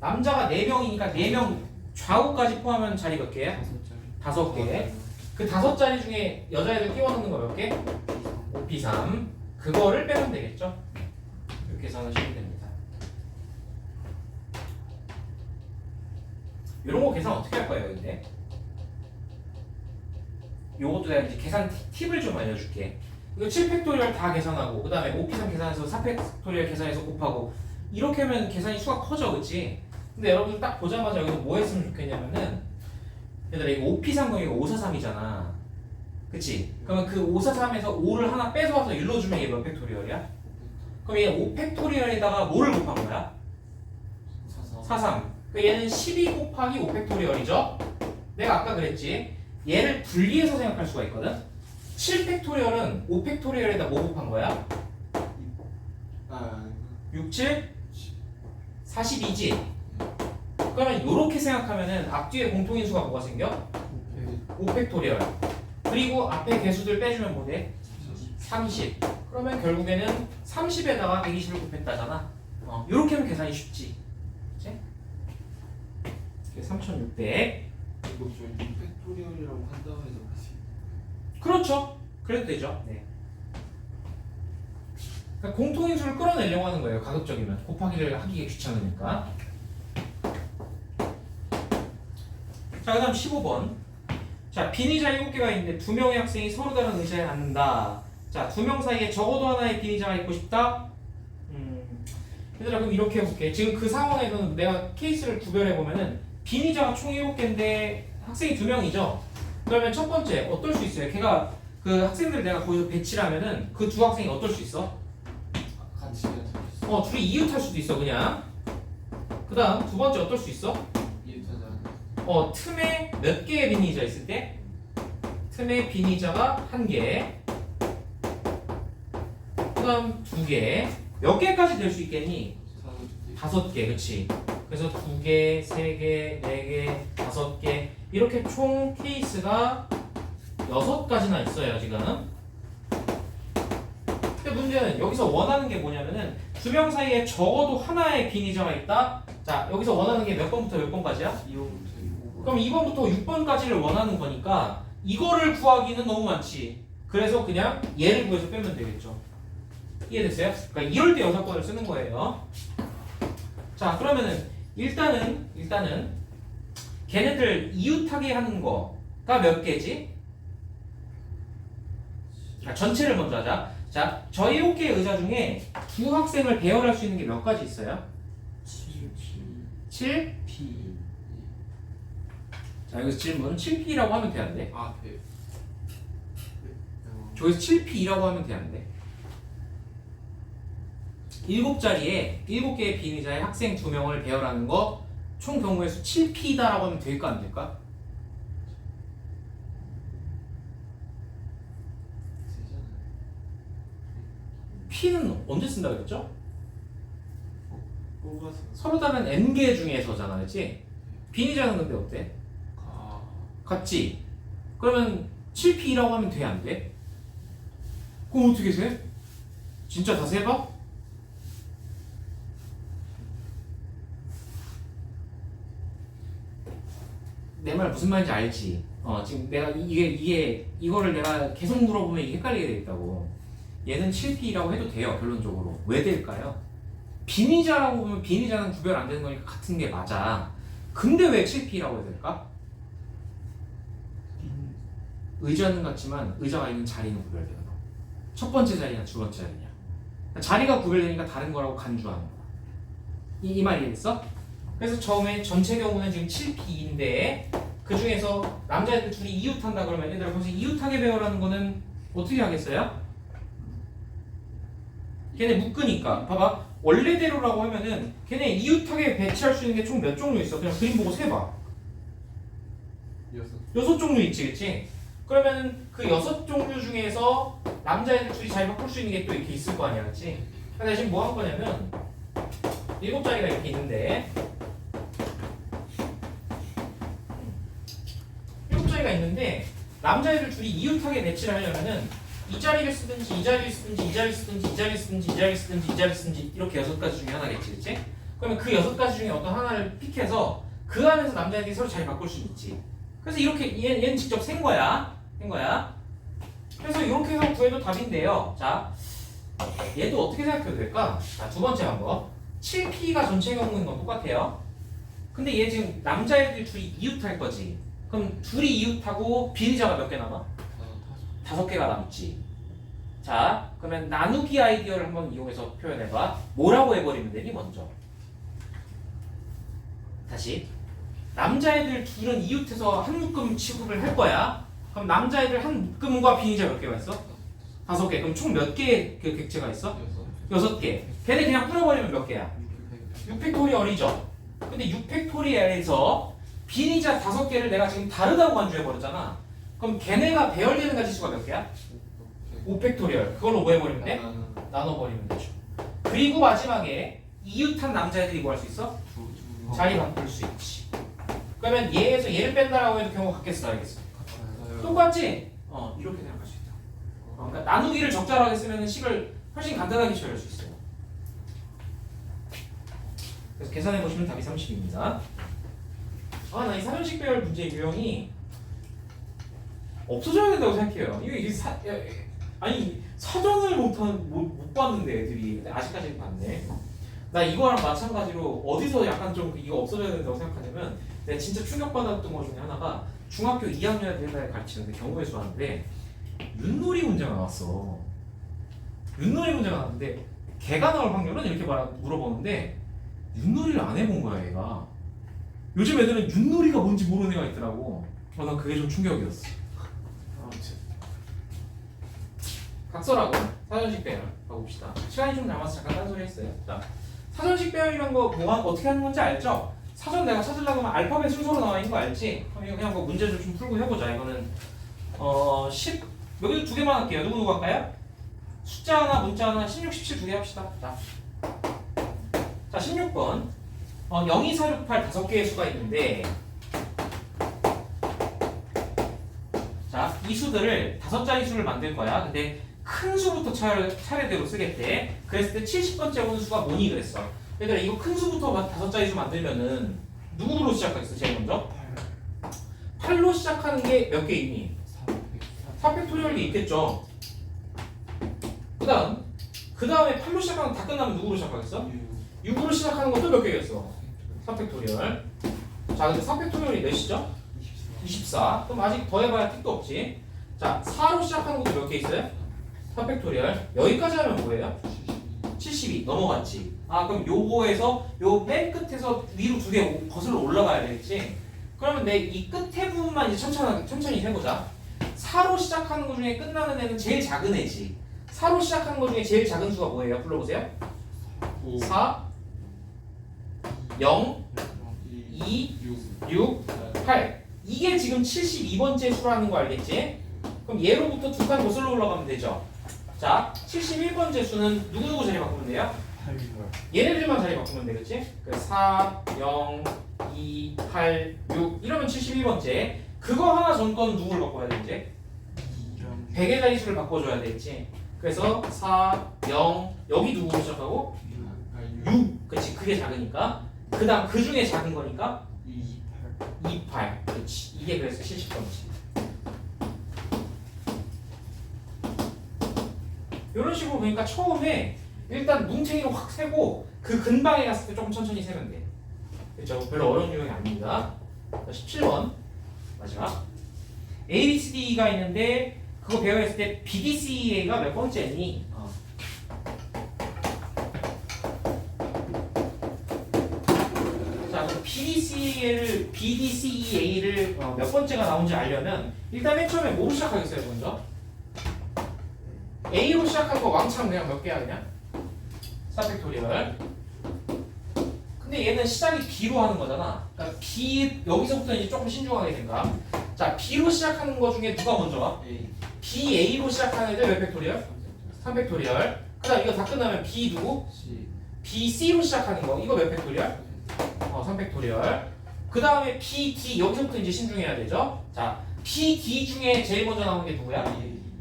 남자가 4명이니까 4명 좌우까지 포함하면 자리 몇 개야? 5개. 그 5자리 중에 여자애들 끼워넣는 거 몇 개? 5P3. 그거를 빼면 되겠죠? 이렇게 계산하시면 됩니다. 이런 거 계산 어떻게 할 거예요, 근데? 요것도 내가 이제 계산 팁을 좀 알려줄게. 이거 7팩토리얼 다 계산하고, 그 다음에 5P3 계산해서 4팩토리얼 계산해서 곱하고, 이렇게 하면 계산이 수가 커져, 그치? 근데 여러분들 딱 보자마자 여기서 뭐 했으면 좋겠냐면은, 얘들아, 이거 5P3 이거 543이잖아. 그치? 그러면 그 543에서 5를 하나 뺏어와서 1로 주면 얘 몇 팩토리얼이야? 그럼 얘 5팩토리얼에다가 뭐를 곱한 거야? 43. 그러니까 얘는 12 곱하기 5팩토리얼이죠? 내가 아까 그랬지? 얘를 분리해서 생각할 수가 있거든? 7팩토리얼은 5팩토리얼에다 뭐 곱한 거야? 6, 7? 42지? 그러면 이렇게 생각하면은 앞뒤에 공통인수가 뭐가 생겨? 5팩토리얼. 그리고 앞에 개수들 빼주면 뭐 돼? 30. 그러면 결국에는 30에다가 120을 곱했다잖아. 이렇게 하면 계산이 쉽지. 그치? 3600. 이거 저 팩토리얼이라고 한다고 해서 그렇죠. 그래도 되죠. 네. 그러니까 공통인수를 끌어내려고 하는 거예요. 가급적이면. 곱하기를 하기가 귀찮으니까. 자, 그 다음 15번. 자, 빈 의자 7개가 있는데 2명의 학생이 서로 다른 의자에 앉는다. 자, 2명 사이에 적어도 하나의 빈 의자가 있고 싶다? 얘들아, 그럼 이렇게 해볼게. 지금 그 상황에서는 내가 케이스를 구별해보면은 빈 의자가 총 7개인데 학생이 2명이죠? 그러면 첫 번째, 어떨 수 있어요? 걔가 그 학생들 내가 거기서 배치를 하면은 그 두 학생이 어떨 수 있어? 같이 둘이 이웃할 수도 있어, 그냥. 그 다음, 두 번째 어떨 수 있어? 이웃하자. 틈에 몇 개의 빈 의자 있을 때? 틈에 빈 의자가 1개. 그 다음 2개. 몇 개까지 될 수 있겠니? 5개, 그치? 그래서 2개, 3개, 4개, 5개 이렇게 총 케이스가 6가지나 있어요, 지금. 근데 문제는 여기서 원하는 게 뭐냐면은 2명 사이에 적어도 하나의 빈 의자가 있다? 자, 여기서 원하는 게 몇 번부터 몇 번까지야? 2번부터 6번. 그럼 2번부터 6번까지를 원하는 거니까 이거를 구하기는 너무 많지. 그래서 그냥 얘를 구해서 빼면 되겠죠. 이해됐어요? 그러니까 이럴 때 6번을 쓰는 거예요. 자, 그러면은 일단은 걔네들 이웃하게 하는 거가 몇 개지? 자, 전체를 먼저 하자. 자, 저 7개의 의자 중에 두 학생을 배열할 수 있는 게 몇 가지 있어요? 7? P. 자, 여기서 질문 7P라고 하면 되는데 네. 저기서 7P2라고 하면 돼, 안 돼? 7자리에 7개의 비인의자의 학생 2명을 배열하는 거 총 경우의 수 7P다라고 하면 될까 안 될까? 세잖아요. P는 언제 쓴다 그랬죠? 뽑아서 서로 다른 N개 중에서잖아, 그렇지? 비인의자는 근데 어때? 아 같지? 그러면 7P라고 하면 돼, 안 돼? 그럼 어떻게 세? 진짜 다 세봐? 내 말 무슨 말인지 알지? 지금 내가 이거를 내가 계속 물어보면 이게 헷갈리게 되겠다고. 얘는 7P라고 해도 돼요, 결론적으로. 왜 될까요? 비인의자라고 보면 비인의자는 구별 안 되는 거니까 같은 게 맞아. 근데 왜 7P라고 해야 될까? 의자는 같지만 의자가 있는 자리는 구별되는 거. 첫 번째 자리냐 두 번째 자리냐. 자리가 구별되니까 다른 거라고 간주하는 거야. 이 말 이해됐어? 그래서 처음에 전체 경우는 지금 7P인데 그 중에서 남자애들 둘이 이웃한다 그러면 얘들아 거기서 이웃하게 배열하는 거는 어떻게 하겠어요? 걔네 묶으니까 봐봐 원래대로라고 하면은 걔네 이웃하게 배치할 수 있는 게 총 몇 종류 있어? 그냥 그림 보고 세봐. 6종류 있지, 그치? 그러면 그 6종류 중에서 남자애들 둘이 잘 바꿀 수 있는 게 또 이렇게 있을 거 아니야, 그치? 근데 지금 뭐 한 거냐면 7자리가 이렇게 있는데 7자리가 있는데 남자애들 둘이 이웃하게 배치를 하려면은 이 자리를 쓰든지 이 자리를 쓰든지 이 자리를 쓰든지 이 자리를 쓰든지 이 자리를 쓰든지 이 자리를 쓰든지 이렇게 6가지 중에 하나겠지, 그치? 그러면 그 6가지 중에 어떤 하나를 픽해서 그 안에서 남자애들이 서로 잘 바꿀 수 있지. 그래서 이렇게 얘는 직접 센 거야. 그래서 이렇게 해서 구해도 답인데요. 자, 얘도 어떻게 생각해도 될까? 자, 두 번째 방법. 7P가 전체 경우인 건 똑같아요. 근데 얘 지금 남자애들 둘이 이웃할 거지. 그럼 둘이 이웃하고 비인의자가 몇 개 남아? 5개가 남지. 자, 그러면 나누기 아이디어를 한번 이용해서 표현해봐. 뭐라고 해버리면 되니 먼저? 다시. 남자애들 둘은 이웃해서 한 묶음 취급을 할 거야. 그럼 남자애들 한 묶음과 비인의자 몇 개가 있어? 5개. 그럼 총 몇 개의 그 객체가 있어? 6개. 걔네 그냥 뿌려버리면 몇 개야? 6팩토리얼이죠. 근데 6팩토리얼에서 비인의자 5개를 내가 지금 다르다고 간주해버렸잖아. 그럼 걔네가 배열되는 가지수가 몇 개야? 5팩토리얼. 그걸로 뭐 해버리면 돼? 나눠버리면 되죠. 그리고 마지막에 이웃한 남자애들이 뭐 할 수 있어? 자리 바꿀 수 있지. 그러면 얘에서 얘를 뺀다라고 해도 경우가 같겠어, 알겠어? 똑같지? 이렇게 생각할 수 있다. 그러니까 나누기를 적절하게 쓰면 식을 훨씬 간단하게 처리할 수 있어요. 그래서 계산해 보시면 답이 30입니다. 나 이 사전식 배열 문제 유형이 없어져야 된다고 생각해요. 아니 사전을 못 봤는데 애들이 근데 아직까지는 봤네. 나 이거랑 마찬가지로 어디서 약간 좀 이거 없어져야 된다고 생각하냐면 내가 진짜 충격받았던 것 중에 하나가 중학교 2학년에 대해 가르치는데 경우의 수 하는데 윷놀이 문제가 나왔어. 윷놀이 문제가 나왔는데 개가 나올 확률은 이렇게 물어보는데 윷놀이를 안 해본 거야 얘가. 요즘 애들은 윷놀이가 뭔지 모르는 애가 있더라고. 난 그게 좀 충격이었어. 각설하고 사전식 배열 가봅시다. 시간이 좀 남아서 잠깐 딴소리 했어요. 자, 사전식 배열이란 거 어떻게 하는 건지 알죠? 사전 내가 찾으려고 하면 알파벳 순서로 나와 있는 거 알지? 그럼 이거 그냥 문제 좀 풀고 해보자. 이거는 10 여기 두 개만 할게요. 누구 할까요? 숫자 하나, 문자 하나, 16, 17 두 개 합시다. 자, 16번 0, 2, 4, 6, 8 5개의 수가 있는데 자, 이 수들을 5자리 수를 만들 거야. 근데 큰 수부터 차례대로 쓰겠대. 그랬을 때 70번째 오는 수가 뭐니 그랬어. 얘들아 이거 큰 수부터 5자리 수 만들면은 누구로 시작하겠어? 제일 먼저 8로 시작하는 게 몇 개 있니? 4팩토리얼이 있겠죠. 그 다음에 8로 시작하는 거 다 끝나면 누구로 시작하겠어? 6으로 시작하는 것도 몇 개겠어? 4팩토리얼. 자, 근데 4팩토리얼이 몇이죠? 24. 그럼 아직 더해봐야 택도 없지. 자, 4로 시작하는 것도 몇 개 있어요? 4팩토리얼. 여기까지 하면 뭐예요? 72. 넘어갔지. 그럼 요거에서 요 맨 끝에서 위로 2개 거슬러 올라가야 되겠지. 그러면 내 이 끝에 부분만 이제 천천히 해보자. 4로 시작하는 것 중에 끝나는 애는 제일 작은 애지. 4로 시작하는 것 중에 제일 작은 수가 뭐예요? 불러보세요. 5 4, 0, 2 2, 6, 8. 이게 지금 72번째 수라는 거 알겠지? 그럼 얘로부터 두 칸 거슬러 올라가면 되죠. 자, 71번째 수는 누구누구 자리 바꾸면 돼요? 8 얘네들만 자리 바꾸면 돼, 그치? 4, 0, 2, 8, 6 이러면 71번째. 그거 하나 전 거는 누구를 바꿔야 돼, 이제? 100의 자리수를 바꿔줘야 되겠지. 그래서 4, 0 여기 누구로 시작하고? 6. 그치, 그게 작으니까. 그 다음 그 중에 작은 거니까 28. 그렇지. 이게 그래서 70번째. 이런 식으로 보니까 처음에 일단 뭉탱이로 확 세고 그 근방에 갔을 때 조금 천천히 세면 돼. 그렇죠? 별로 어려운 유형이 아닙니다. 17번 마지막. ABCD가 있는데 그거 배워있을 때 BDCA가 몇 번째니? 자, 그럼 BDCA를 몇 번째가 나온지 알려면 일단 맨 처음에 뭐로 시작하겠어요, 먼저? A로 시작한 거 왕창 그냥 몇 개야 그냥? 4팩토리얼. 근데 얘는 시작이 B로 하는 거잖아. 그러니까 B 여기서부터 이제 조금 신중하게 생각. 자, B로 시작하는 거 중에 누가 먼저 와? BA로 시작하는 애들 몇 팩토리얼? 3팩토리얼. 그다음 이거 다 끝나면 B 누구? BC로 시작하는 거 이거 몇 팩토리얼? 3팩토리얼. 그 다음에 PD 여기서부터 이제 신중해야 되죠. 자, PD 중에 제일 먼저 나오는 게 누구야?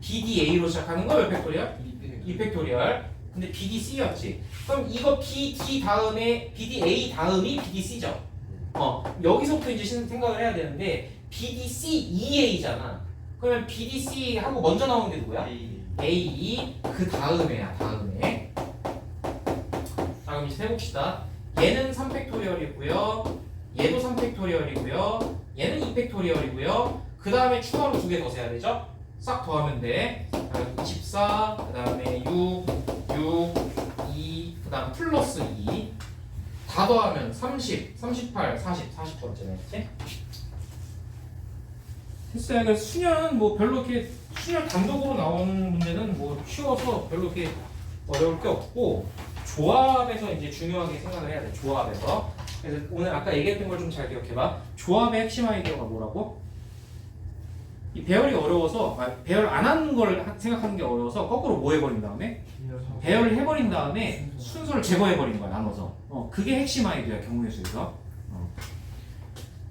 BDA로 시작하는 거 몇 팩토리얼? 2팩토리얼. 근데 BDC였지. 그럼 이거 BD 다음에 BDA 다음이 BDC죠. 여기서부터 이제 생각을 해야 되는데 BDCEA잖아. 그러면 BDC 하고 먼저 나오는 게 누구야? A. 그 다음에야, 다음에. 자, 그럼 이제 해봅시다. 얘는 3팩토리얼이고요. 얘도 3팩토리얼이고요. 얘는 2팩토리얼이고요. 그 다음에 추가로 두 개 더 세야 되죠? 싹 더하면 돼. 24, 그 다음에 6, 2, 그 다음 플러스 2. 다 더하면 30, 38, 40번째네. 그치? 됐어요. 그래서 수녀는 뭐 별로 이렇게 수녀 단독으로 나오는 문제는 뭐 쉬워서 별로 이렇게 어려울 게 없고 조합에서 이제 중요하게 생각을 해야 돼. 조합에서. 그래서 오늘 아까 얘기했던 걸 좀 잘 기억해봐. 조합의 핵심 아이디어가 뭐라고? 이 배열이 어려워서 배열 안 하는 걸 생각하는 게 어려워서 거꾸로 뭐 해버린 다음에 배열을 해버린 다음에 순서를 제거해버린 거야. 나눠서. 그게 핵심 아이디어야. 경우의 수에서.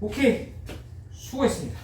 오케이. 수고했습니다.